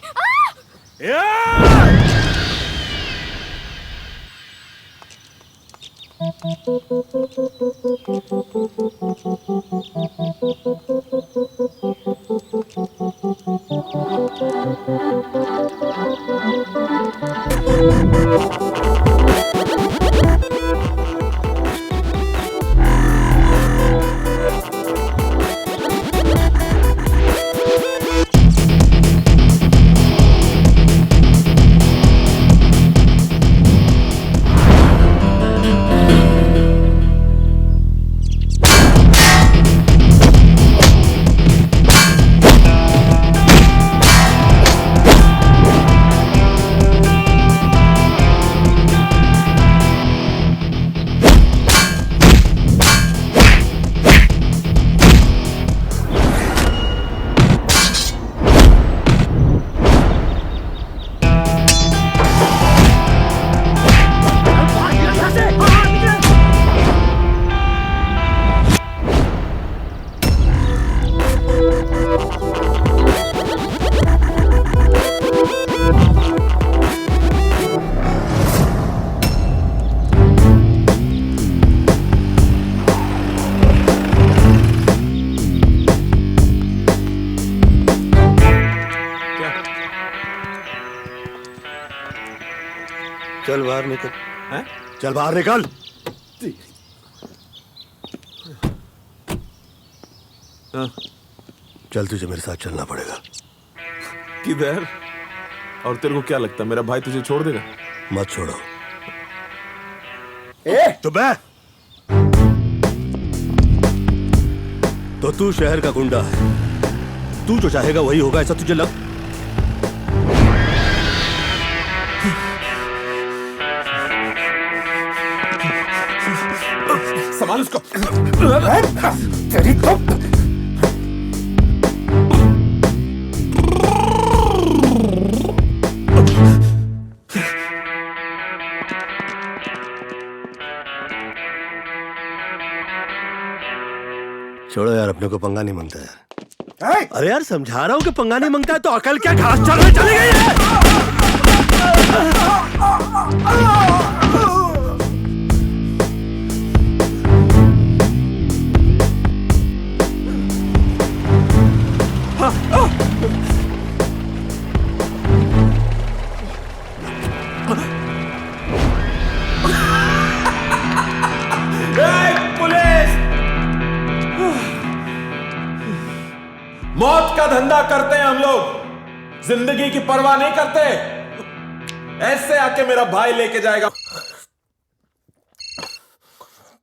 B: चल बाहर निकल। चल बाहर निकल। चल तुझे मेरे साथ चलना पड़ेगा।
E: किधर? और तेरे को क्या लगता है मेरा भाई तुझे छोड़ देगा?
B: मत छोड़ो।
E: चुप है।
B: तो तू शहर का गुंडा है, तू जो चाहेगा वही होगा, ऐसा तुझे लग?
E: संभाल उसको।
F: तेरी तो
B: छोड़ो यार, अपने को पंगा नहीं मांगता यार। अरे यार समझा रहा हूँ कि पंगा नहीं मांगता है तो अकल क्या घास चढ़ने चली गई है?
E: मौत का धंधा करते हैं हम लोग, जिंदगी की परवाह नहीं करते। ऐसे आके मेरा भाई लेके जाएगा।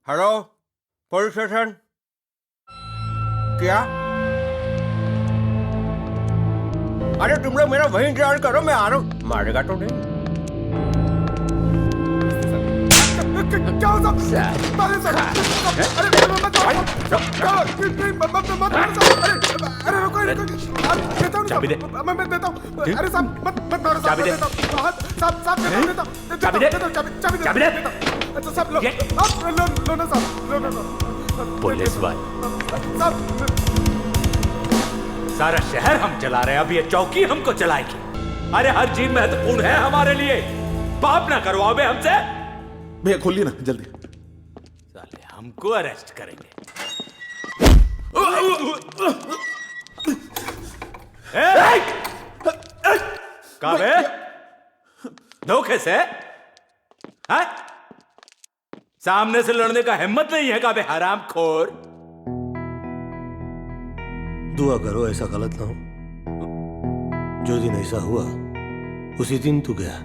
F: Hello, police station. क्या? अरे तुम लोग मेरा वहीं इंतजार करो, मैं आ रहा हूं। मारेगा तो नहीं?
T: क्या हो अरे रुको, चाबी दे। मैं देता हूँ। अरे साहब मत मारो, चाबी दे। साहब देता हूँ। चाबी दे। चाबी दे। अच्छा साहब लो, लो ना साहब, लो।
K: पुलिस भाई, सारा शहर हम चला रहे हैं, अब ये चौकी हमको चलाएगी। अरे हर चीज महत्वपूर्ण है हमारे लिए। पाप ना करवाओ बे हमसे।
E: भैया खोलिए ना जल्दी।
K: साले हमको अरेस्ट करेंगे। काबे धोखे से है? सामने से लड़ने का हिम्मत नहीं है काबे हरामखोर।
B: दुआ करो ऐसा गलत ना हो। जो दिन ऐसा हुआ उसी दिन तू गया।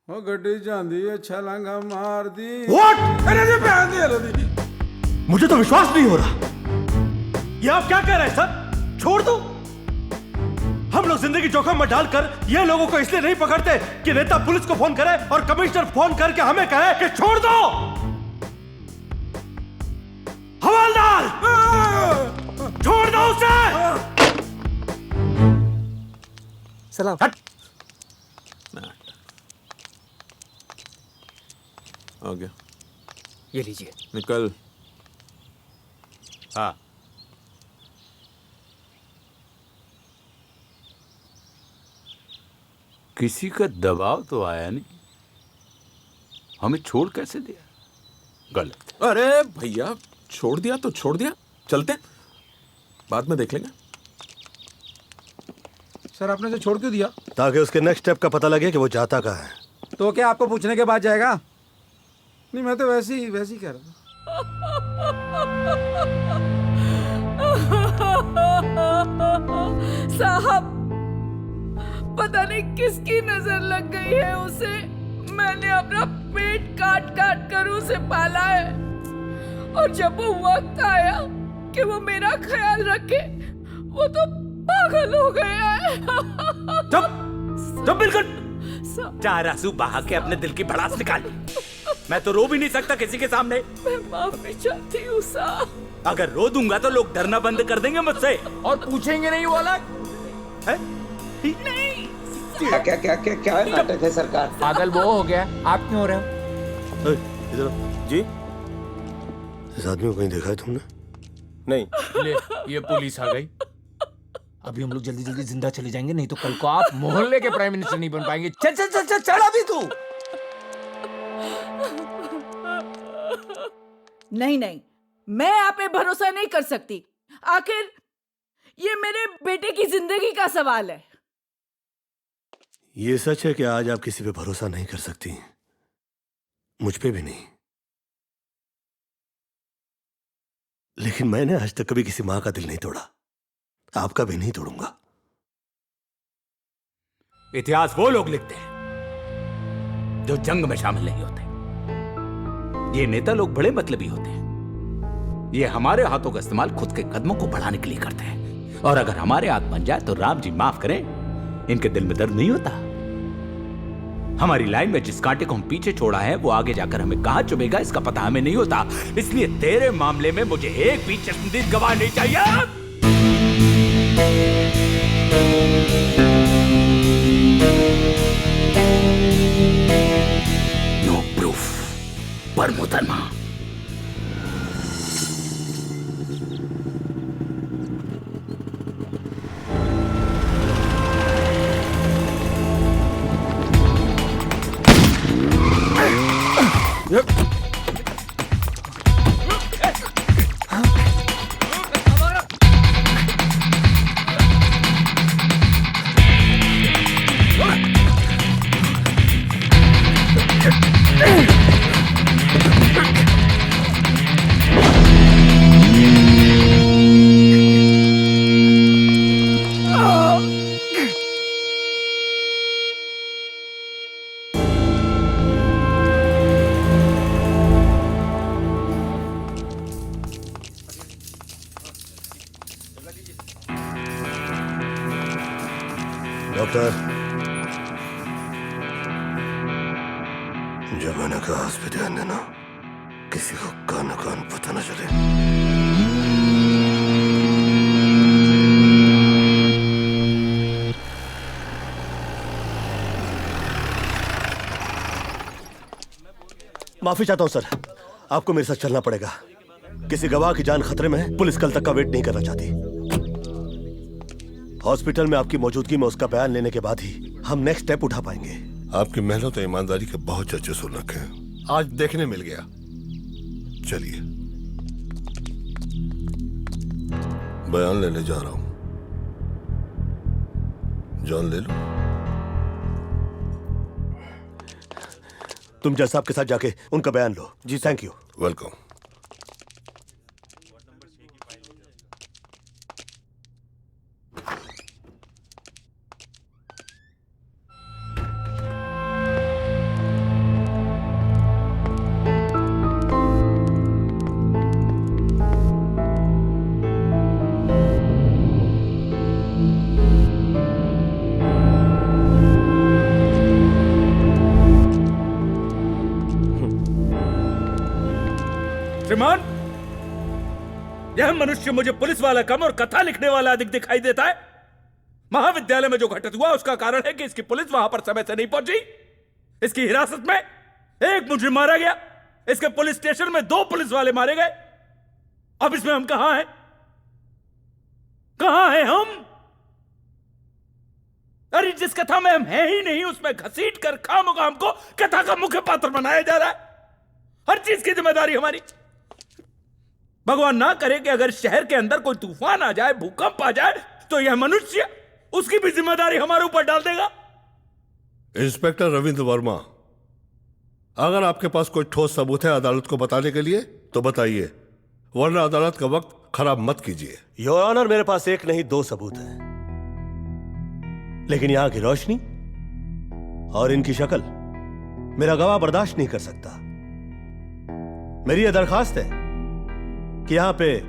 T: वो गड्डी जांदी है, छलांगा मार दी।
B: What?
T: अरे ये बयान दे रही।
B: मुझे तो विश्वास नहीं हो रहा।
U: ये आप क्या कह रहे हैं सर? छोड़ दो। हम लोग जिंदगी जोखिम में डालकर ये लोगों को इसलिए नहीं पकड़ते कि नेता पुलिस को फोन करे और कमिश्नर फोन करके हमें कहे कि छोड़ दो। हवालदार, छोड़ दो उसे।
F: सलाम।
E: हट। आ गया।
F: ये लीजिए।
E: निकल।
K: हाँ, किसी का दबाव तो आया नहीं। हमें छोड़ कैसे दिया? गलत।
E: अरे भैया छोड़ दिया तो छोड़ दिया, चलते बाद में देख लेंगे।
T: सर आपने जो छोड़ क्यों दिया?
B: ताकि उसके नेक्स्ट स्टेप का पता लगे कि वो जाता कहाँ है।
T: तो क्या आपको पूछने के बाद जाएगा? नहीं मैं तो वैसे ही कह रहा था।
L: साहब पता नहीं किसकी नजर लग गई है उसे। मैंने अपना पेट काट काट कर उसे पाला है, और जब वो वक्त आया कि वो मेरा ख्याल रखे, वो तो पागल हो गया है।
K: जब बिल्कुल चार आंसू बहा के अपने दिल की भड़ास निकाल। मैं तो रो भी नहीं सकता किसी के सामने।
L: मैं माफी चाहती हूँ साहब।
K: अगर रो दूंगा तो लोग डरना बंद कर देंगे मुझसे और पूछेंगे नहीं वो अलग है?
L: नहीं।
F: क्या नाटक है सरकार? पागल वो हो गया, आप क्यों हो रहे हो?
B: इधर
I: जी।
B: इस आदमी को कहीं देखा है तुमने?
I: नहीं।
F: ले, ये पुलिस आ गई। अभी हम लोग जल्दी जल्दी जिंदा चले जाएंगे, नहीं तो कल को आप मोहल्ले के प्राइम मिनिस्टर नहीं बन पाएंगे। चल चल चल चल चल अभी तू।
L: नहीं नहीं, मैं आप पे भरोसा नहीं कर सकती। आखिर ये मेरे बेटे की जिंदगी का सवाल है।
B: ये सच है कि आज आप किसी पे भरोसा नहीं कर सकती, मुझ पे भी नहीं। लेकिन मैंने आज तक कभी किसी मां का दिल नहीं तोड़ा, आपका भी नहीं तोड़ूंगा।
K: इतिहास वो लोग लिखते हैं जो जंग में शामिल नहीं होते। ये नेता लोग बड़े मतलबी होते हैं। ये हमारे हाथों का इस्तेमाल खुद के कदमों को बढ़ाने के लिए करते हैं, और अगर हमारे हाथ बन जाए तो राम जी माफ करें, इनके दिल में दर्द नहीं होता। हमारी लाइन में जिस कांटे को हम पीछे छोड़ा है वो आगे जाकर हमें कहां चुभेगा इसका पता हमें नहीं होता। इसलिए तेरे मामले में मुझे एक भी चश्मदीद गवाह नहीं चाहिए। नो प्रूफ पर मुकदमा।
B: डॉक्टर, जब मैंने कहा उस पर ध्यान देना, किसी को कान पता न चले। माफी चाहता हूं सर, आपको मेरे साथ चलना पड़ेगा। किसी गवाह की जान खतरे में है, पुलिस कल तक का वेट नहीं करना चाहती। हॉस्पिटल में आपकी मौजूदगी में उसका बयान लेने के बाद ही हम नेक्स्ट स्टेप उठा पाएंगे।
A: आपकी मेहनत और ईमानदारी के बहुत चर्चे सुन रखे हैं, आज देखने मिल गया। चलिए, बयान लेने जा रहा हूं। जॉन ले लो।
B: तुम जज साहब के साथ जाके उनका बयान लो। जी थैंक यू।
A: वेलकम।
K: श्रीमान, यह मनुष्य मुझे पुलिस वाला कम और कथा लिखने वाला अधिक दिखाई देता है। महाविद्यालय में जो घटित हुआ उसका कारण है कि इसकी पुलिस वहां पर समय से नहीं पहुंची। इसकी हिरासत में एक मुजरिम मारा गया, इसके पुलिस स्टेशन में 2 पुलिस वाले मारे गए। अब इसमें हम कहां हैं? कहां हैं हम? अरे जिस कथा में हम हैं ही नहीं, उसमें घसीट कर खामोखाम को कथा का मुख्य पात्र बनाया जा रहा है। हर चीज की जिम्मेदारी हमारी। भगवान ना करे कि अगर शहर के अंदर कोई तूफान आ जाए, भूकंप आ जाए, तो यह मनुष्य उसकी भी जिम्मेदारी हमारे ऊपर डाल देगा।
A: इंस्पेक्टर रविंद्र वर्मा, अगर आपके पास कोई ठोस सबूत है अदालत को बताने के लिए तो बताइए, वरना अदालत का वक्त खराब मत कीजिए।
B: योर ऑनर, मेरे पास एक नहीं 2 सबूत हैं, लेकिन यहां की रोशनी और इनकी शक्ल मेरा गवाह बर्दाश्त नहीं कर सकता। मेरी यह दरखास्त है कि यहां पे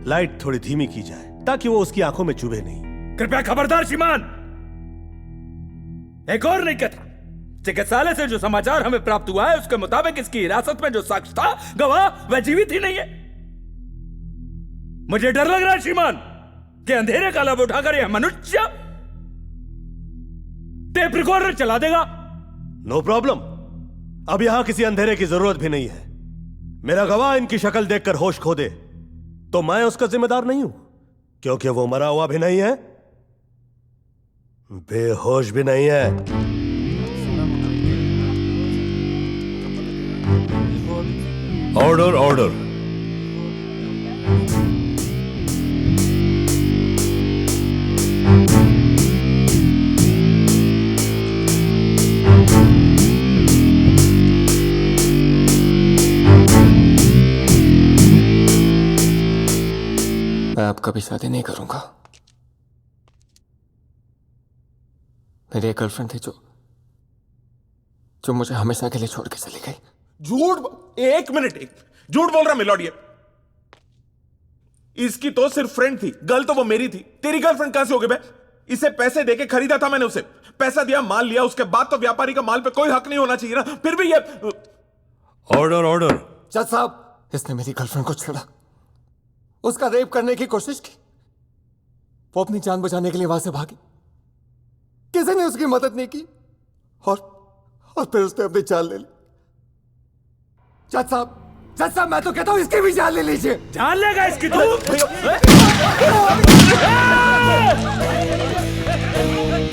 B: लाइट थोड़ी धीमी की जाए ताकि वो उसकी आंखों में चुभे नहीं।
K: कृपया खबरदार श्रीमान, एक और नहीं कथा। चिकित्सालय से जो समाचार हमें प्राप्त हुआ है उसके मुताबिक इसकी हिरासत में जो साक्ष्य था, गवाह वह जीवित ही नहीं है। मुझे डर लग रहा है श्रीमान कि अंधेरे का लाभ उठाकर यह मनुष्य टेप रिकॉर्डर चला देगा।
B: नो प्रॉब्लम, अब यहां किसी अंधेरे की जरूरत भी नहीं है। मेरा गवाह इनकी शक्ल देखकर होश खो दे तो मैं उसका जिम्मेदार नहीं हूं, क्योंकि वो मरा हुआ भी नहीं है, बेहोश भी नहीं है।
A: Order order.
P: मैं अब कभी शादी नहीं करूंगा। मेरी एक गर्लफ्रेंड थी जो मुझे हमेशा के लिए छोड़ के चली गई।
E: एक मिनट, झूठ बोल रहा मेलोडी। इसकी तो सिर्फ फ्रेंड थी, गर्ल तो वो मेरी थी। तेरी गर्लफ्रेंड कहां से हो गई बे? इसे पैसे देके खरीदा था मैंने, उसे पैसा दिया, माल लिया, उसके बाद तो व्यापारी का माल पे कोई हक नहीं होना चाहिए ना। फिर भी ये
A: ऑर्डर ऑर्डर।
P: जज साहब, इसने मेरी गर्लफ्रेंड को छेड़ा, उसका रेप करने की कोशिश की। वो अपनी जान बचाने के लिए वहां से भागी, किसी ने उसकी मदद नहीं की और फिर उसने अपनी जान ले ली। जज साहब, मैं तो कहता हूं इसकी भी जान ले लीजिए।
K: जान लेगा इसकी तो?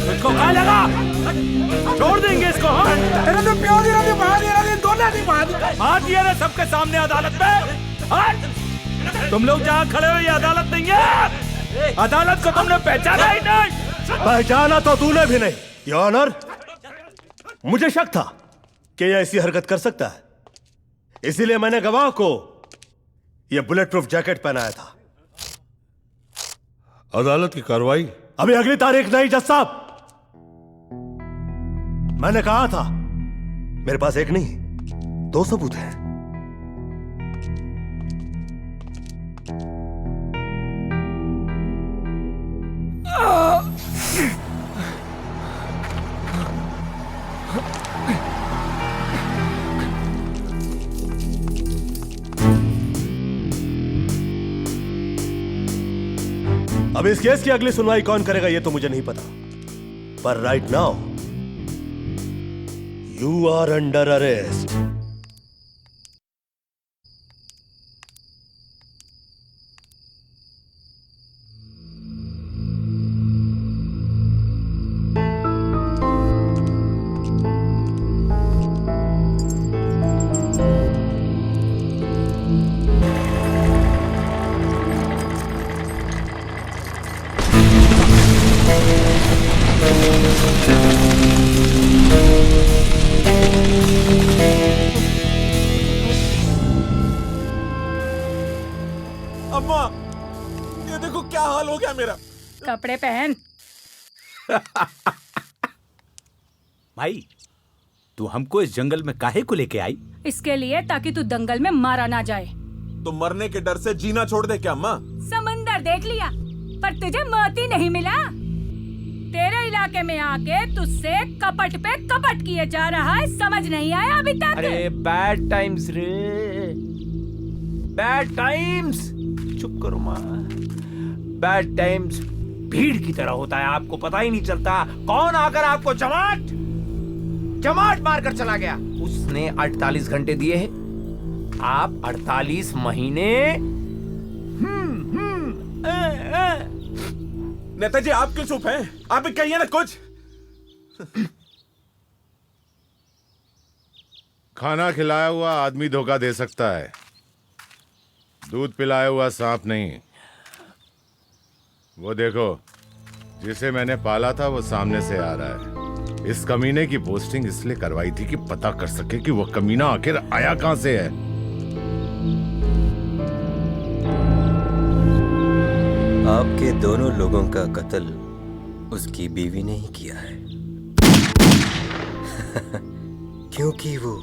K: इसको कहां लगा? छोड़ देंगे इसको। हाँ?
C: तो प्योर दोनों
K: बता दिया ना सबके सामने अदालत में। हाँ? तुम लोग जहाँ खड़े हो ये अदालत नहीं है। अदालत को तुमने पहचाना ही नहीं।
B: पहचाना तो तूने भी नहीं, योर ऑनर। मुझे शक था कि यह ऐसी हरकत कर सकता है, इसीलिए मैंने गवाह को यह बुलेट प्रूफ जैकेट पहनाया था।
A: अदालत की कार्रवाई
B: अभी अगली तारीख नहीं जज साहब। मैंने कहा था मेरे पास एक नहीं 2 सबूत हैं। अब इस केस की अगली सुनवाई कौन करेगा यह तो मुझे नहीं पता, पर right now you are under arrest.
E: अम्मा, ये देखो क्या हाल हो गया मेरा।
J: कपड़े पहन।
K: भाई, तू हमको इस जंगल में काहे को लेके आई?
J: इसके लिए ताकि तू दंगल में मारा ना जाए।
E: तो मरने के डर से जीना छोड़ दे क्या अम्मा?
J: समंदर देख लिया पर तुझे मौत ही नहीं मिला। तेरे इलाके में आके तुझसे कपट पे कपट किए जा रहा है, समझ नहीं आया अभी तक?
F: अरे बैड टाइम्स रे, बैड टाइम्स। चुप करो माँ। बैड टाइम्स भीड़ की तरह होता है, आपको पता ही नहीं चलता कौन आकर आपको जमाट मार कर चला गया। उसने 48 घंटे दिए हैं, आप 48 महीने।
E: नेताजी आप क्यों चुप हैं? आप भी कहिए ना कुछ।
Q: खाना खिलाया हुआ आदमी धोखा दे सकता है, दूध पिलाया हुआ सांप नहीं। वो देखो, जिसे मैंने पाला था वो सामने से आ रहा है। इस कमीने की पोस्टिंग इसलिए करवाई थी कि पता कर सके कि वो कमीना आखिर आया कहां से है।
V: आपके दोनों लोगों का कत्ल उसकी बीवी ने ही किया है। क्योंकि वो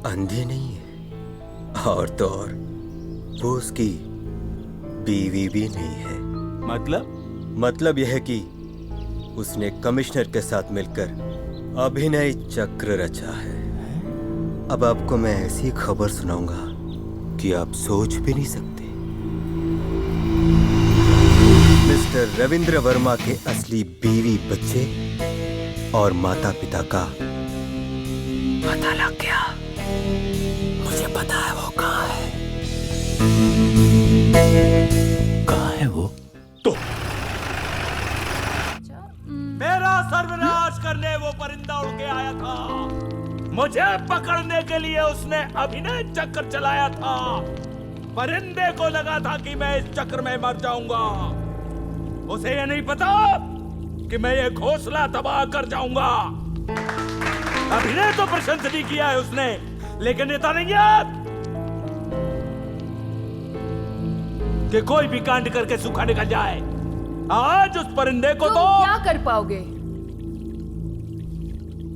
V: अंधी नहीं है, और तो और वो उसकी बीवी भी नहीं है। मतलब यह है कि उसने कमिश्नर के साथ मिलकर अभिनय चक्र रचा है। अब आपको मैं ऐसी खबर सुनाऊंगा कि आप सोच भी नहीं सकते। मिस्टर रविंद्र वर्मा के असली बीवी, बच्चे और माता पिता का पता लग गया। मुझे पता है वो कहाँ है।
K: कहाँ है वो?
U: तो मेरा सर्वनाश करने वो परिंदा उड़ के आया था। मुझे पकड़ने के लिए उसने अभिनय चक्र चलाया था। परिंदे को लगा था कि मैं इस चक्र में मर जाऊंगा। उसे ये नहीं पता कि मैं ये घोंसला तबाह कर जाऊंगा। अभिनय तो प्रशंसनीय किया है उसने, लेकिन इतना नहीं है कि कोई भी कांड करके सूखा निकल जाए। आज उस परिंदे को
W: तुम
U: तो
W: क्या कर पाओगे?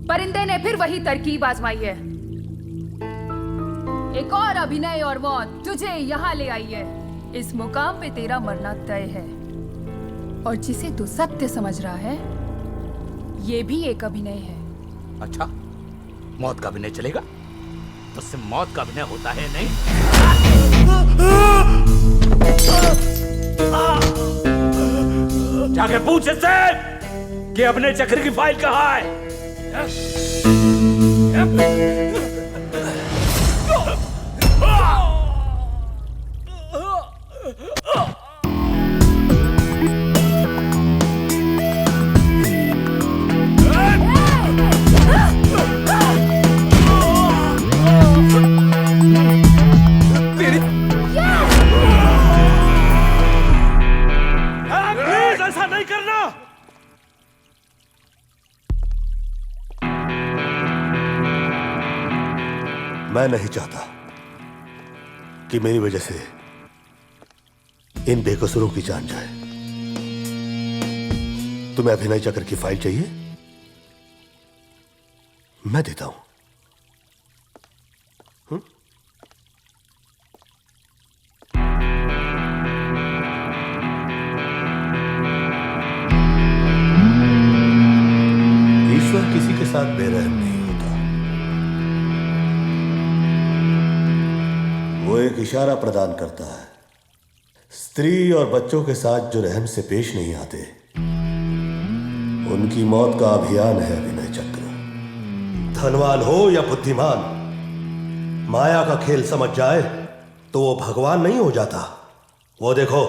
W: परिंदे ने फिर वही तरकीब आजमाई है। एक और अभिनय और मौत तुझे यहाँ ले आई है। इस मुकाम पे तेरा मरना तय है, और जिसे तू सत्य समझ रहा है ये भी एक अभिनय है।
K: अच्छा, मौत का अभिनय चलेगा? उससे मौत का अभिनय होता है नहीं?
U: जाके पूछ इससे कि अपने चक्र की फाइल कहाँ है।
B: मैं नहीं चाहता कि मेरी वजह से इन बेकसूरों की जान जाए। तुम्हें अभिनय चक्र की फाइल चाहिए? मैं देता हूं। ईश्वर किसी के साथ बेरहम नहीं होता। वो एक इशारा प्रदान करता है। स्त्री और बच्चों के साथ जो रहम से पेश नहीं आते, उनकी मौत का अभियान है अभिनय चक्र। धनवान हो या बुद्धिमान, माया का खेल समझ जाए तो वो भगवान नहीं हो जाता। वो देखो,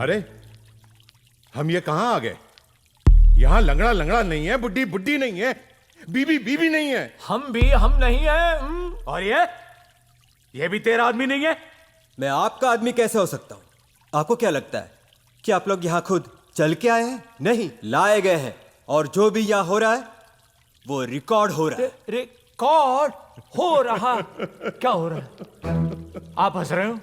Q: अरे हम ये कहां आ गए? यहां लंगड़ा लंगड़ा नहीं है, बुड्ढी बुड्ढी नहीं है, बीबी बीबी नहीं है।
F: हम नहीं है।
S: और ये भी तेरा आदमी नहीं है?
V: मैं आपका आदमी कैसे हो सकता हूं? आपको क्या लगता है कि आप लोग यहां खुद चल के आए हैं? नहीं, लाए गए हैं। और जो भी यहां हो रहा है वो रिकॉर्ड हो रहा है।
F: रिकॉर्ड हो रहा? क्या हो रहा है? आप हंस रहे हो?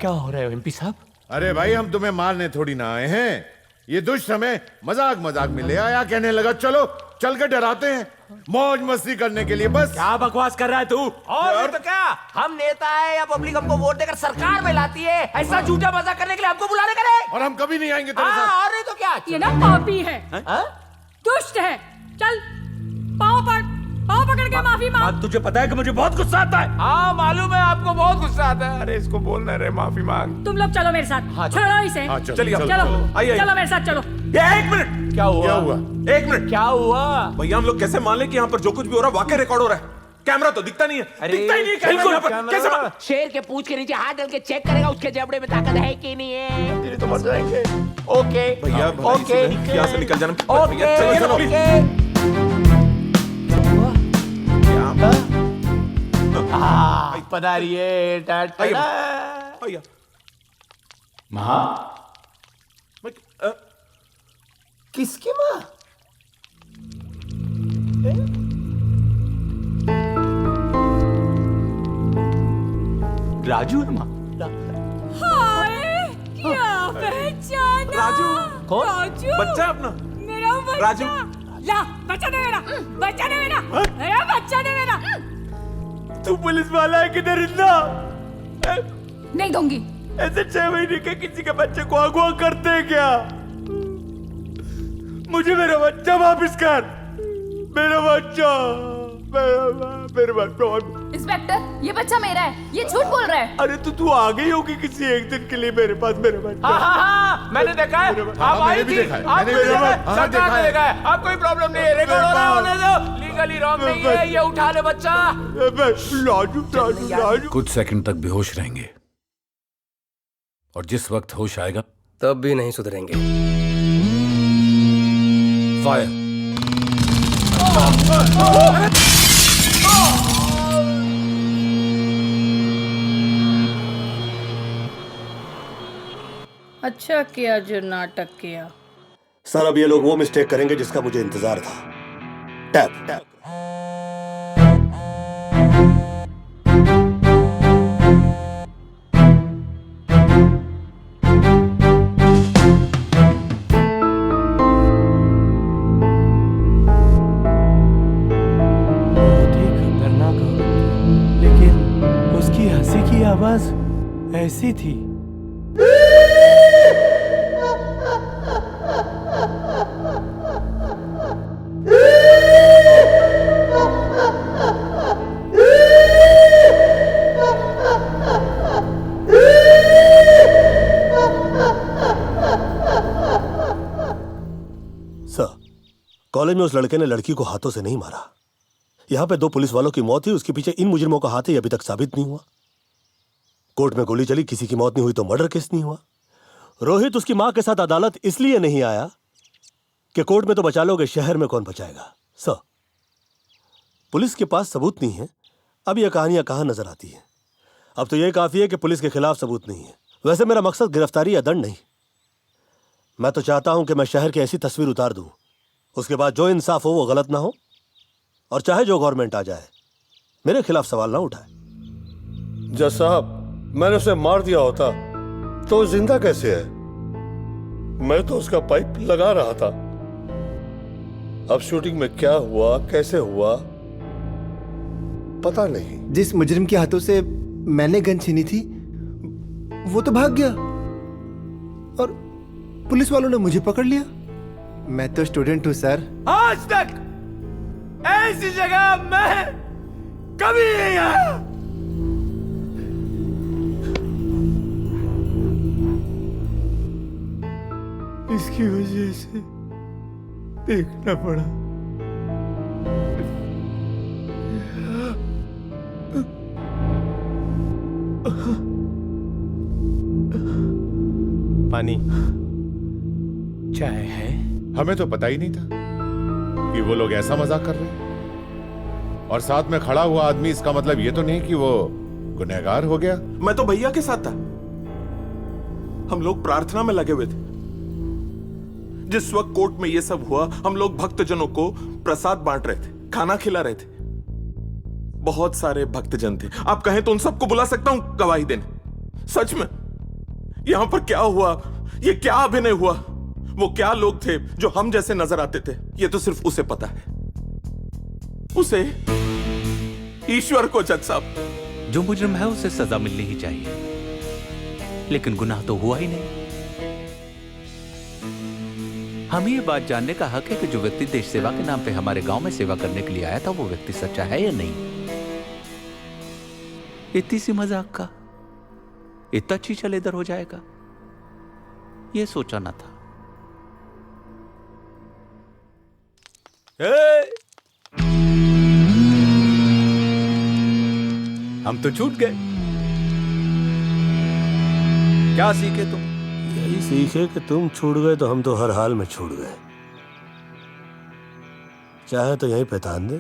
F: क्या हो रहा है एमपी साहब?
Q: अरे भाई, हम तुम्हें मारने थोड़ी ना आए हैं। ये दुष्ट हमें मजाक मजाक में ले आया, कहने लगा चलो चल के डराते हैं, मौज मस्ती करने के लिए। बस
S: क्या बकवास कर रहा है तू?
F: और तो क्या, हम नेता है या पब्लिक हमको वोट देकर सरकार में लाती है, ऐसा झूठा मजाक करने के लिए हमको बुलाने करे?
Q: और हम कभी नहीं आएंगे तेरे साथ।
F: और नहीं तो क्या,
J: ये ना पापी है, दुष्ट है। चल पाँव पकड़ के माफी मांग।
S: तुझे पता है कि मुझे बहुत गुस्सा आता है।
F: हाँ मालूम है, आपको बहुत गुस्सा आता है। अरे इसको बोलना रे माफी मांग।
J: तुम लोग चलो मेरे साथ।
F: हाँ,
J: छोड़ो इसे।
S: चलिए
J: चलो
S: आइए।
J: चलो मेरे साथ चलो।
S: एक मिनट,
F: क्या हुआ?
S: एक मिनट,
F: क्या हुआ?
E: भैया हम लोग कैसे मान लें कि यहाँ पर जो कुछ भी हो रहा है वाकई रिकॉर्ड हो रहा है? कैमरा तो दिखता नहीं है। दिखता ही नहीं है कैमरा यहाँ पर। कैसे
F: शेर के पूंछ के नीचे हाथ डाल के चेक करेगा उसके जबड़े में ताकत है कि नहीं है? तेरे तो मर जाएंगे। ओके
E: भैया,
F: ओके,
E: यहाँ से निकल जाना।
F: ओके
E: भैया चलिए ना प्लीज।
F: पधारिए टाटा। माँ? किसकी माँ?
K: राजू है माँ।
J: हाय, क्या पहचाना?
E: राजू।
F: कौन?
J: राजू
E: बच्चा अपना।
J: मेरा बच्चा।
E: राजू।
J: ला बच्चा दे मेरा, बच्चा दे मेरा, मेरा बच्चा दे मेरा।
S: तू पुलिस वाला है कि दरिंदा?
W: नहीं दूंगी।
S: ऐसे 6 महीने के किसी के बच्चे को अगवा करते हैं क्या? मुझे मेरा बच्चा वापस कर। मेरा बच्चा, मेरे बच्चा।
W: इंस्पेक्टर, ये बच्चा मेरा है, ये झूठ बोल रहा है।
S: अरे तू आ गई होगी किसी एक दिन के लिए मेरे पास मेरा बच्चा।
F: हाँ, मैंने देखा है। आप आई थी, आप सरकार ने देखा है। आप कोई प्रॉब्लम नहीं है, रिकॉर्ड हो रहा है, होने दो। लीगली रॉन्ग नहीं है, ये उठा ले बच्चा।
S: राजू
K: कुछ सेकंड तक बेहोश रहेंगे और जिस वक्त होश आएगा
M: तब भी नहीं सुधरेंगे।
K: फायर।
N: अच्छा किया जो नाटक किया।
B: सर, अब ये लोग वो मिस्टेक करेंगे जिसका मुझे इंतजार था। Tap tap.
C: लेकिन उसकी हंसी की आवाज ऐसी थी।
B: कॉलेज में उस लड़के ने लड़की को हाथों से नहीं मारा। यहां पे 2 पुलिस वालों की मौत हुई, उसके पीछे इन मुजरिमों का हाथ ही अभी तक साबित नहीं हुआ। कोर्ट में गोली चली, किसी की मौत नहीं हुई तो मर्डर केस नहीं हुआ। रोहित उसकी मां के साथ अदालत इसलिए नहीं आया कि कोर्ट में तो बचा लोगे, शहर में कौन बचाएगा। सर, पुलिस के पास सबूत नहीं है। अब यह कहानियां कहां नजर आती हैं। अब तो यह काफी है कि पुलिस के खिलाफ सबूत नहीं है। वैसे मेरा मकसद गिरफ्तारी या दंड नहीं, मैं तो चाहता हूं कि मैं शहर की ऐसी तस्वीर उतार दूं, उसके बाद जो इंसाफ हो वो गलत ना हो, और चाहे जो गवर्नमेंट आ जाए मेरे खिलाफ सवाल ना उठाए।
A: जज साहब, मैंने उसे मार दिया होता तो वो जिंदा कैसे है? मैं तो उसका पाइप लगा रहा था। अब शूटिंग में क्या हुआ, कैसे हुआ, पता नहीं।
D: जिस मुजरिम के हाथों से मैंने गन छीनी थी वो तो भाग गया और पुलिस वालों ने मुझे पकड़ लिया। मैं तो स्टूडेंट हूं सर।
F: आज तक ऐसी जगह मैं कभी नहीं आया।
D: इसकी वजह से देखना पड़ा।
I: पानी
K: चाय है?
Q: हमें तो पता ही नहीं था कि वो लोग ऐसा मजाक कर रहे हैं। और साथ में खड़ा हुआ आदमी, इसका मतलब ये तो नहीं कि वो गुनहगार हो गया।
E: मैं तो भैया के साथ था। हम लोग प्रार्थना में लगे हुए थे। जिस वक्त कोर्ट में ये सब हुआ, हम लोग भक्तजनों को प्रसाद बांट रहे थे, खाना खिला रहे थे। बहुत सारे भक्तजन थे। आप कहें तो उन सबको बुला सकता हूं गवाही देने। सच में यहां पर क्या हुआ, ये क्या अभिनय हुआ, वो क्या लोग थे जो हम जैसे नजर आते थे, ये तो सिर्फ उसे पता है। उसे, ईश्वर को। जज साहब,
K: जो मुजरिम है उसे सजा मिलनी ही चाहिए, लेकिन गुनाह तो हुआ ही नहीं। हमें ये बात जानने का हक है कि जो व्यक्ति देश सेवा के नाम पे हमारे गांव में सेवा करने के लिए आया था, वो व्यक्ति सच्चा है या नहीं। इतनी सी मजाक का इतना चीचल इधर हो जाएगा, ये सोचा ना था।
R: हम तो छूट गए। क्या सीखे तुम?
B: यही सीखे कि तुम छूट गए तो हम तो हर हाल में छूट गए। चाहे तो यहीं पे तान दे,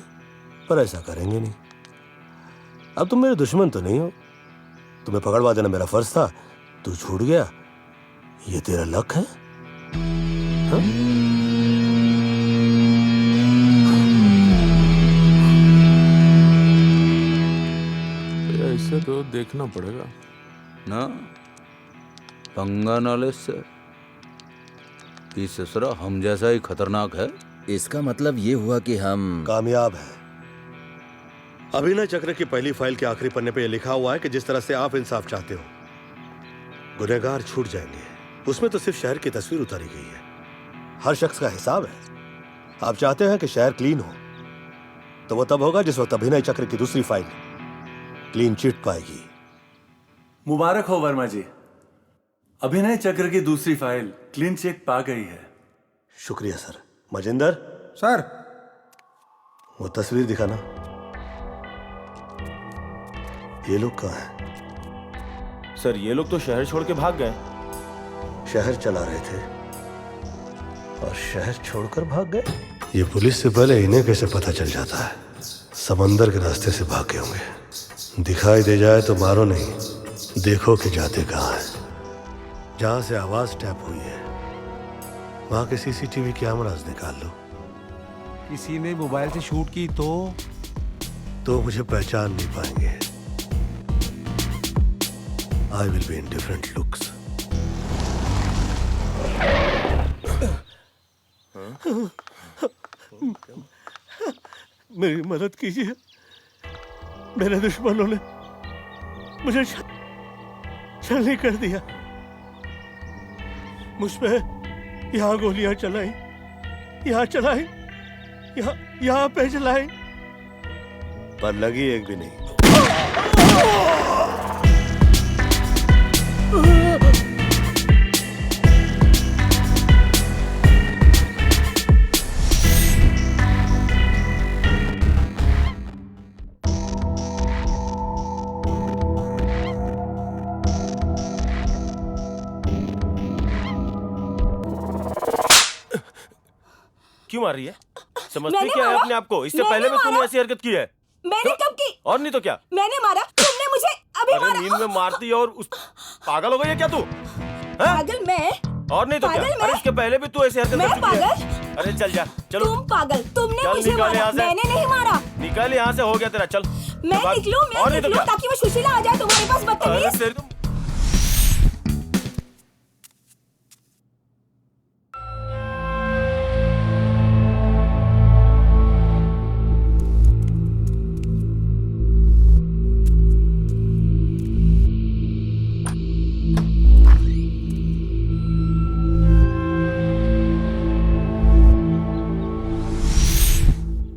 B: पर ऐसा करेंगे नहीं। अब तुम मेरे दुश्मन तो नहीं हो, तुम्हें पकड़वा देना मेरा फर्ज था। तू छूट गया, ये तेरा लक है। हा?
E: ऐसे तो देखना पड़ेगा
R: ना, पंगा नॉलेज से। ये ससुरा हम जैसा ही खतरनाक है।
V: इसका मतलब ये हुआ कि हम
B: कामयाब हैं। अभिनय चक्र की पहली फाइल के आखिरी पन्ने पे यह लिखा हुआ है कि जिस तरह से आप इंसाफ चाहते हो, गुनहगार छूट जाएंगे। उसमें तो सिर्फ शहर की तस्वीर उतारी गई है, हर शख्स का हिसाब है। आप चाहते हैं कि शहर क्लीन हो, तो वो तब होगा जिस वक्त अभिनय चक्र की दूसरी फाइल क्लीन चिट पाएगी।
U: मुबारक हो वर्मा जी, अभिनय चक्र की दूसरी फाइल क्लीन चिट पा गई है।
B: शुक्रिया सर। मजिंदर
T: सर,
B: वो तस्वीर दिखाना। ये लोग कहाँ हैं?
I: सर, ये लोग तो शहर छोड़ के भाग गए।
B: शहर चला रहे थे और शहर छोड़कर भाग गए। ये पुलिस से पहले इन्हें कैसे पता चल जाता है? समंदर के रास्ते से भाग गए होंगे। दिखाई दे जाए तो मारो नहीं, देखो कि जाते कहाँ हैं। जहां से आवाज टैप हुई है वहां के सीसीटीवी कैमरास निकाल लो।
T: किसी ने मोबाइल से शूट की तो
B: मुझे पहचान नहीं पाएंगे। I will be in different looks. मेरी मदद कीजिए, मेरे दुश्मनों ने मुझे छलनी कर दिया। मुझ पे यहाँ गोलियां चलाई, यहाँ चलाई, यहाँ पे चलाई, पर लगी एक भी नहीं।
I: क्यों मार रही है? समझती क्या है अपने आप को? इससे पहले भी तूने ऐसी हरकत की है।
L: मैंने कब की?
I: और नहीं तो क्या?
L: मैंने मारा, तुमने मुझे अभी
I: अरे नींद में मारती और उस पागल हो गई है क्या तू?
G: पागल मैं?
I: और नहीं तो क्या? अरे इसके पहले भी तू ऐसे हरकत कर चुकी है। अरे चल जा, चलो।
G: तुम पागल, तुमने
I: चल
G: मुझे
I: निकल
G: मारा,
I: यहाँ से।
G: मैंने नहीं मारा।
I: निकल यहाँ से, हो गया तेरा, चल।
G: मैं निकलूं ताकि वो सुशीला आ जाए तुम्हारे पास, बदतमीज।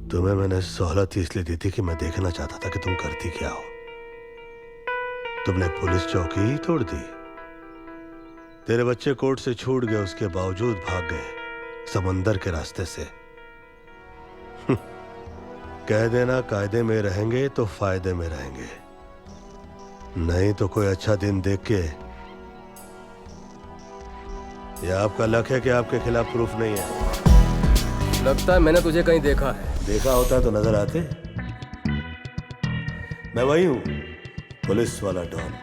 B: तुम्हें मैंने सहूलत इसलिए दी थी कि मैं देखना चाहता था कि तुम करती क्या हो। तुमने पुलिस चौकी ही तोड़ दी। तेरे बच्चे कोर्ट से छूट गए, उसके बावजूद भाग गए समंदर के रास्ते से। कह देना कायदे में रहेंगे तो फायदे में रहेंगे, नहीं तो कोई अच्छा दिन देख के। यह आपका लक है कि आपके खिलाफ प्रूफ नहीं है।
M: लगता है मैंने तुझे कहीं देखा है।
B: देखा होता तो नजर आते। मैं वही हूं, पुलिस वाला डॉन,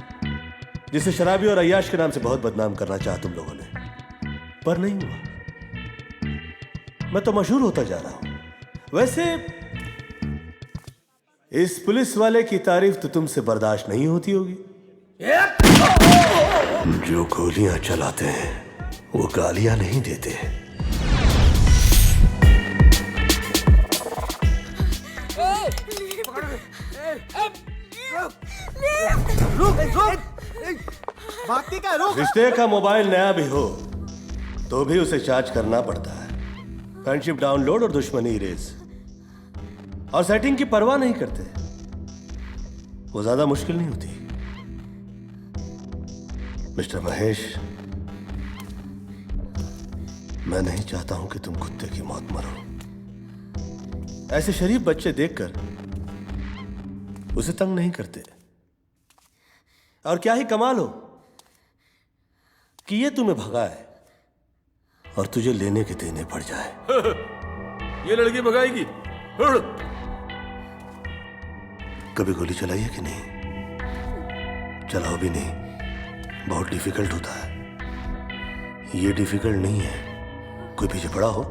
B: जिसे शराबी और अय्याश के नाम से बहुत बदनाम करना चाहा तुम लोगों ने, पर नहीं हुआ। मैं तो मशहूर होता जा रहा हूं। वैसे इस पुलिस वाले की तारीफ तो तुमसे बर्दाश्त नहीं होती होगी। जो गोलियां चलाते हैं वो गालियां नहीं देते।
D: भागती का रुक।
B: रिश्ते का मोबाइल नया भी हो तो भी उसे चार्ज करना पड़ता है। फ्रेंडशिप डाउनलोड और दुश्मनी इरेज, और सेटिंग की परवाह नहीं करते। वो ज्यादा मुश्किल नहीं होती। मिस्टर महेश, मैं नहीं चाहता हूं कि तुम कुत्ते की मौत मरो। ऐसे शरीफ बच्चे देखकर उसे तंग नहीं करते। और क्या ही कमाल हो कि ये तुम्हें भगाए और तुझे लेने के देने पड़ जाए।
E: ये लड़की भगाएगी।
B: कभी गोली चलाई है कि नहीं? चलाओ भी नहीं, बहुत डिफिकल्ट होता है। ये डिफिकल्ट नहीं है। कोई पीछे पड़ा हो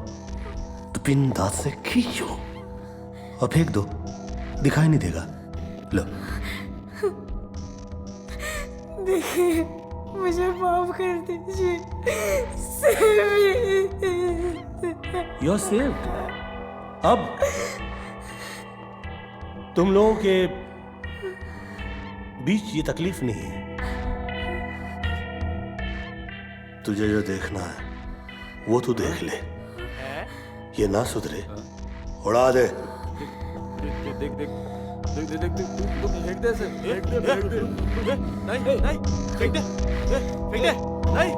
B: तो पिन दांत से खींचो और फेंक दो, दिखाई नहीं देगा। लो।
G: देखिए, मुझे माफ कर दीजिए।
B: You're saved। अब तुम लोगों के बीच ये तकलीफ नहीं है। तुझे जो देखना है वो तू देख ले। ये ना सुधरे, उड़ा दे।
E: देख देख देख देख देख देख फेंक दे ऐसे, फेंक दे फेंक दे। नहीं नहीं फेंक दे, फेंक दे नहीं।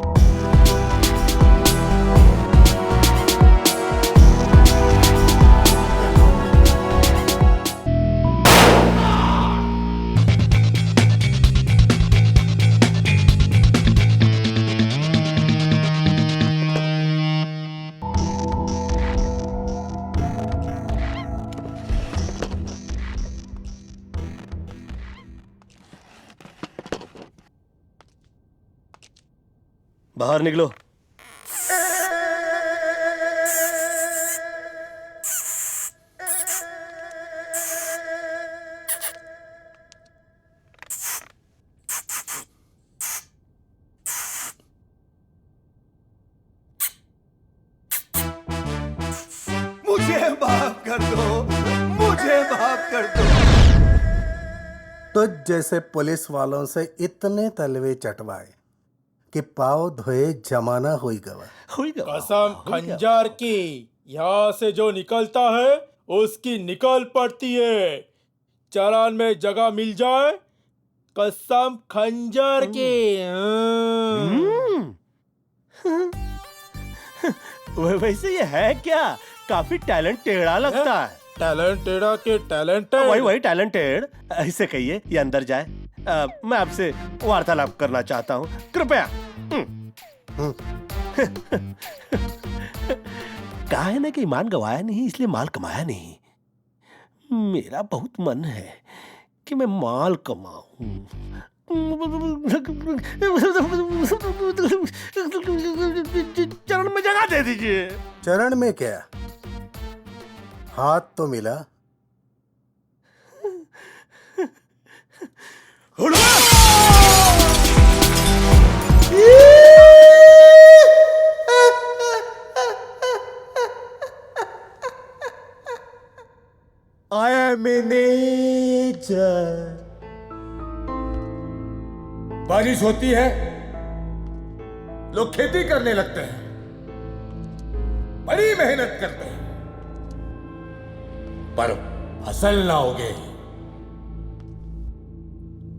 B: बाहर निकलो।
D: मुझे माफ कर दो, मुझे माफ कर दो।
O: तुझ जैसे पुलिस वालों से इतने तलवे चटवाए कि पाव धोए जमाना हुई गवा।
X: कसम खंजार की, यहाँ से जो निकलता है उसकी निकल पड़ती है। चालान में जगह मिल जाए, कसम खंजर की।
B: वैसे ये है क्या? काफी टैलेंट टेढ़ा लगता है।
X: टैलेंट टेढ़ा के टैलेंटेड।
B: वही टैलेंटेड। ऐसे कहिए, ये अंदर जाए। मैं आपसे वार्तालाप करना चाहता हूँ, कृपया। कहा है ना कि ईमान गवाया नहीं इसलिए माल कमाया नहीं। मेरा बहुत मन है कि मैं माल कमाऊं,
A: चरण में जगह दे दीजिए।
O: चरण में क्या, हाथ तो मिला।
F: I am in nature.
H: बारिश होती है, लोग खेती करने लगते हैं, बड़ी मेहनत करते हैं, पर फसल ना होगे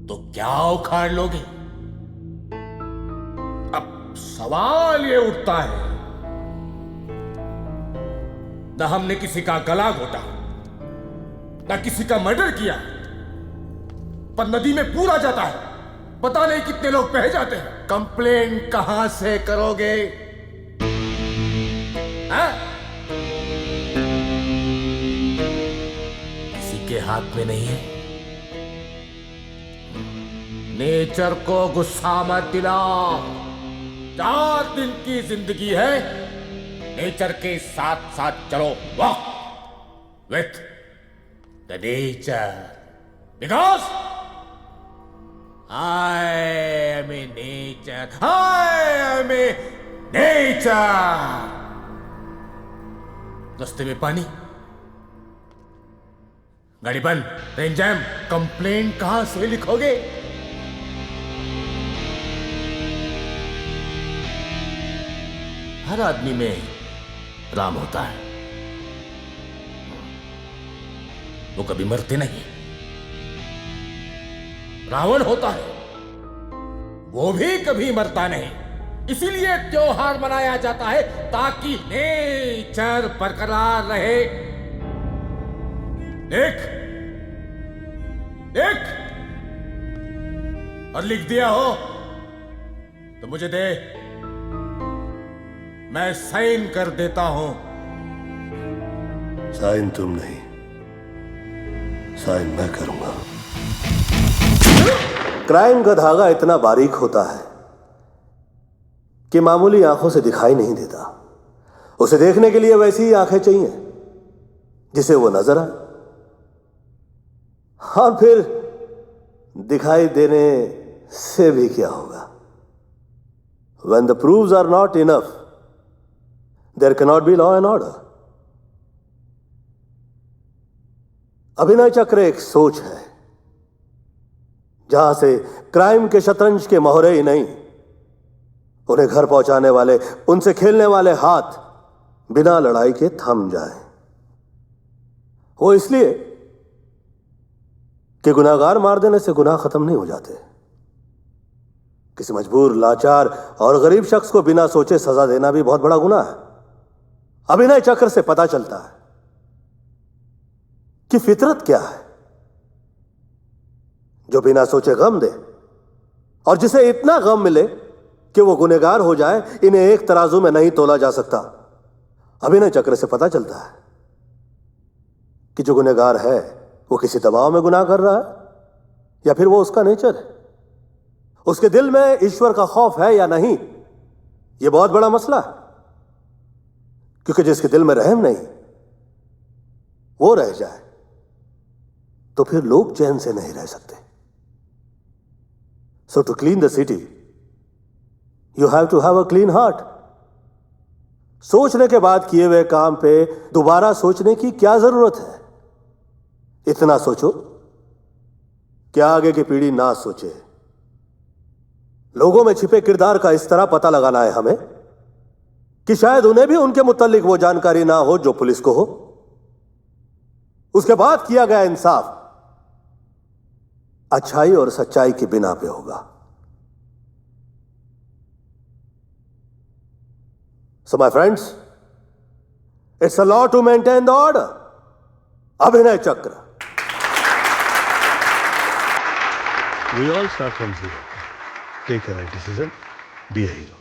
H: तो क्या उखाड़ लोगे? अब सवाल ये उठता है, न हमने किसी का गला घोटा, न किसी का मर्डर किया, पर नदी में पूरा जाता है, पता नहीं कितने लोग बह जाते हैं। कंप्लेन कहां से करोगे? हाँ? किसी के हाथ में नहीं है। नेचर को गुस्सा मत दिलाओ। 4 दिन की जिंदगी है, नेचर के साथ साथ चलो, walk with the nature, because I am a nature. I am a nature. रास्ते में पानी, गाड़ी बंद, ट्रेन जैम, कंप्लेन कहां से लिखोगे? हर आदमी में राम होता है, वो कभी मरते नहीं। रावण होता है, वो भी कभी मरता नहीं। इसीलिए त्योहार मनाया जाता है ताकि नेचर बरकरार रहे। देख देख, और लिख दिया हो तो मुझे दे, मैं साइन कर देता हूं।
B: साइन तुम नहीं, साइन मैं करूंगा। क्राइम का धागा इतना बारीक होता है कि मामूली आंखों से दिखाई नहीं देता। उसे देखने के लिए वैसी ही आंखें चाहिए जिसे वो नजर आए, और फिर दिखाई देने से भी क्या होगा? When the proofs are not enough, there cannot be law and order. अभिनय चक्र एक सोच है जहां से क्राइम के शतरंज के मोहरे ही नहीं, उन्हें घर पहुंचाने वाले, उनसे खेलने वाले हाथ बिना लड़ाई के थम जाएं। वो इसलिए कि गुनाहगार मार देने से गुनाह खत्म नहीं हो जाते। किसी मजबूर, लाचार और गरीब शख्स को बिना सोचे सजा देना भी बहुत बड़ा गुनाह है। अभिनय चक्र से पता चलता है कि फितरत क्या है, जो बिना सोचे गम दे, और जिसे इतना गम मिले कि वो गुनहगार हो जाए, इन्हें एक तराजू में नहीं तोला जा सकता। अभिनय चक्र से पता चलता है कि जो गुनहगार है वो किसी दबाव में गुनाह कर रहा है या फिर वो उसका नेचर है। उसके दिल में ईश्वर का खौफ है या नहीं, यह बहुत बड़ा मसला है, क्योंकि जिसके दिल में रहम नहीं वो रह जाए तो फिर लोग चैन से नहीं रह सकते। So to clean the city, you have to have a clean heart. सोचने के बाद किए हुए काम पे दोबारा सोचने की क्या जरूरत है? इतना सोचो कि आगे की पीढ़ी ना सोचे। लोगों में छिपे किरदार का इस तरह पता लगाना है हमें कि शायद उन्हें भी उनके मुतालिक वो जानकारी ना हो जो पुलिस को हो। उसके बाद किया गया इंसाफ अच्छाई और सच्चाई की बिना पे होगा। So my friends, it's a law to maintain the order. Abhinay Chakra. We all start from zero. Take a right decision. Be a hero.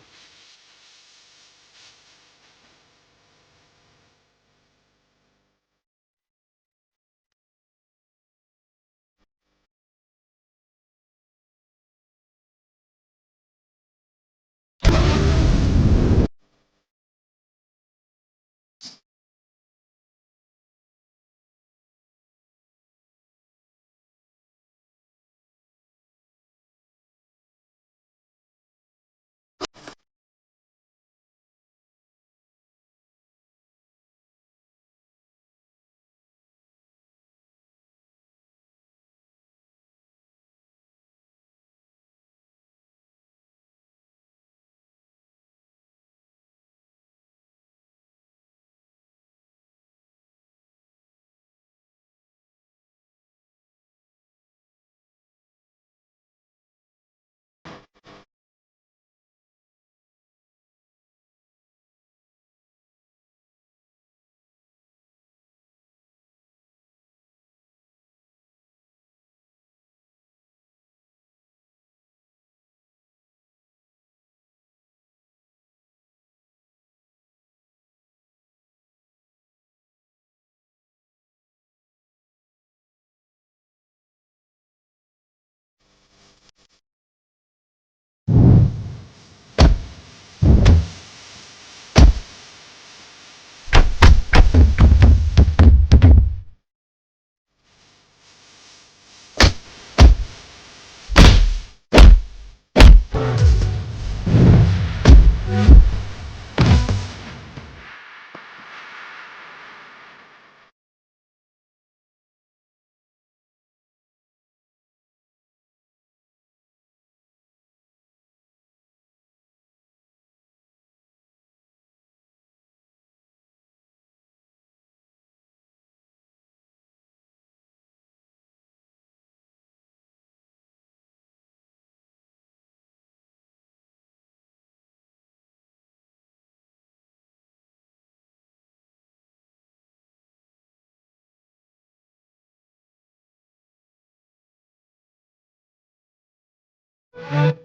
J: है।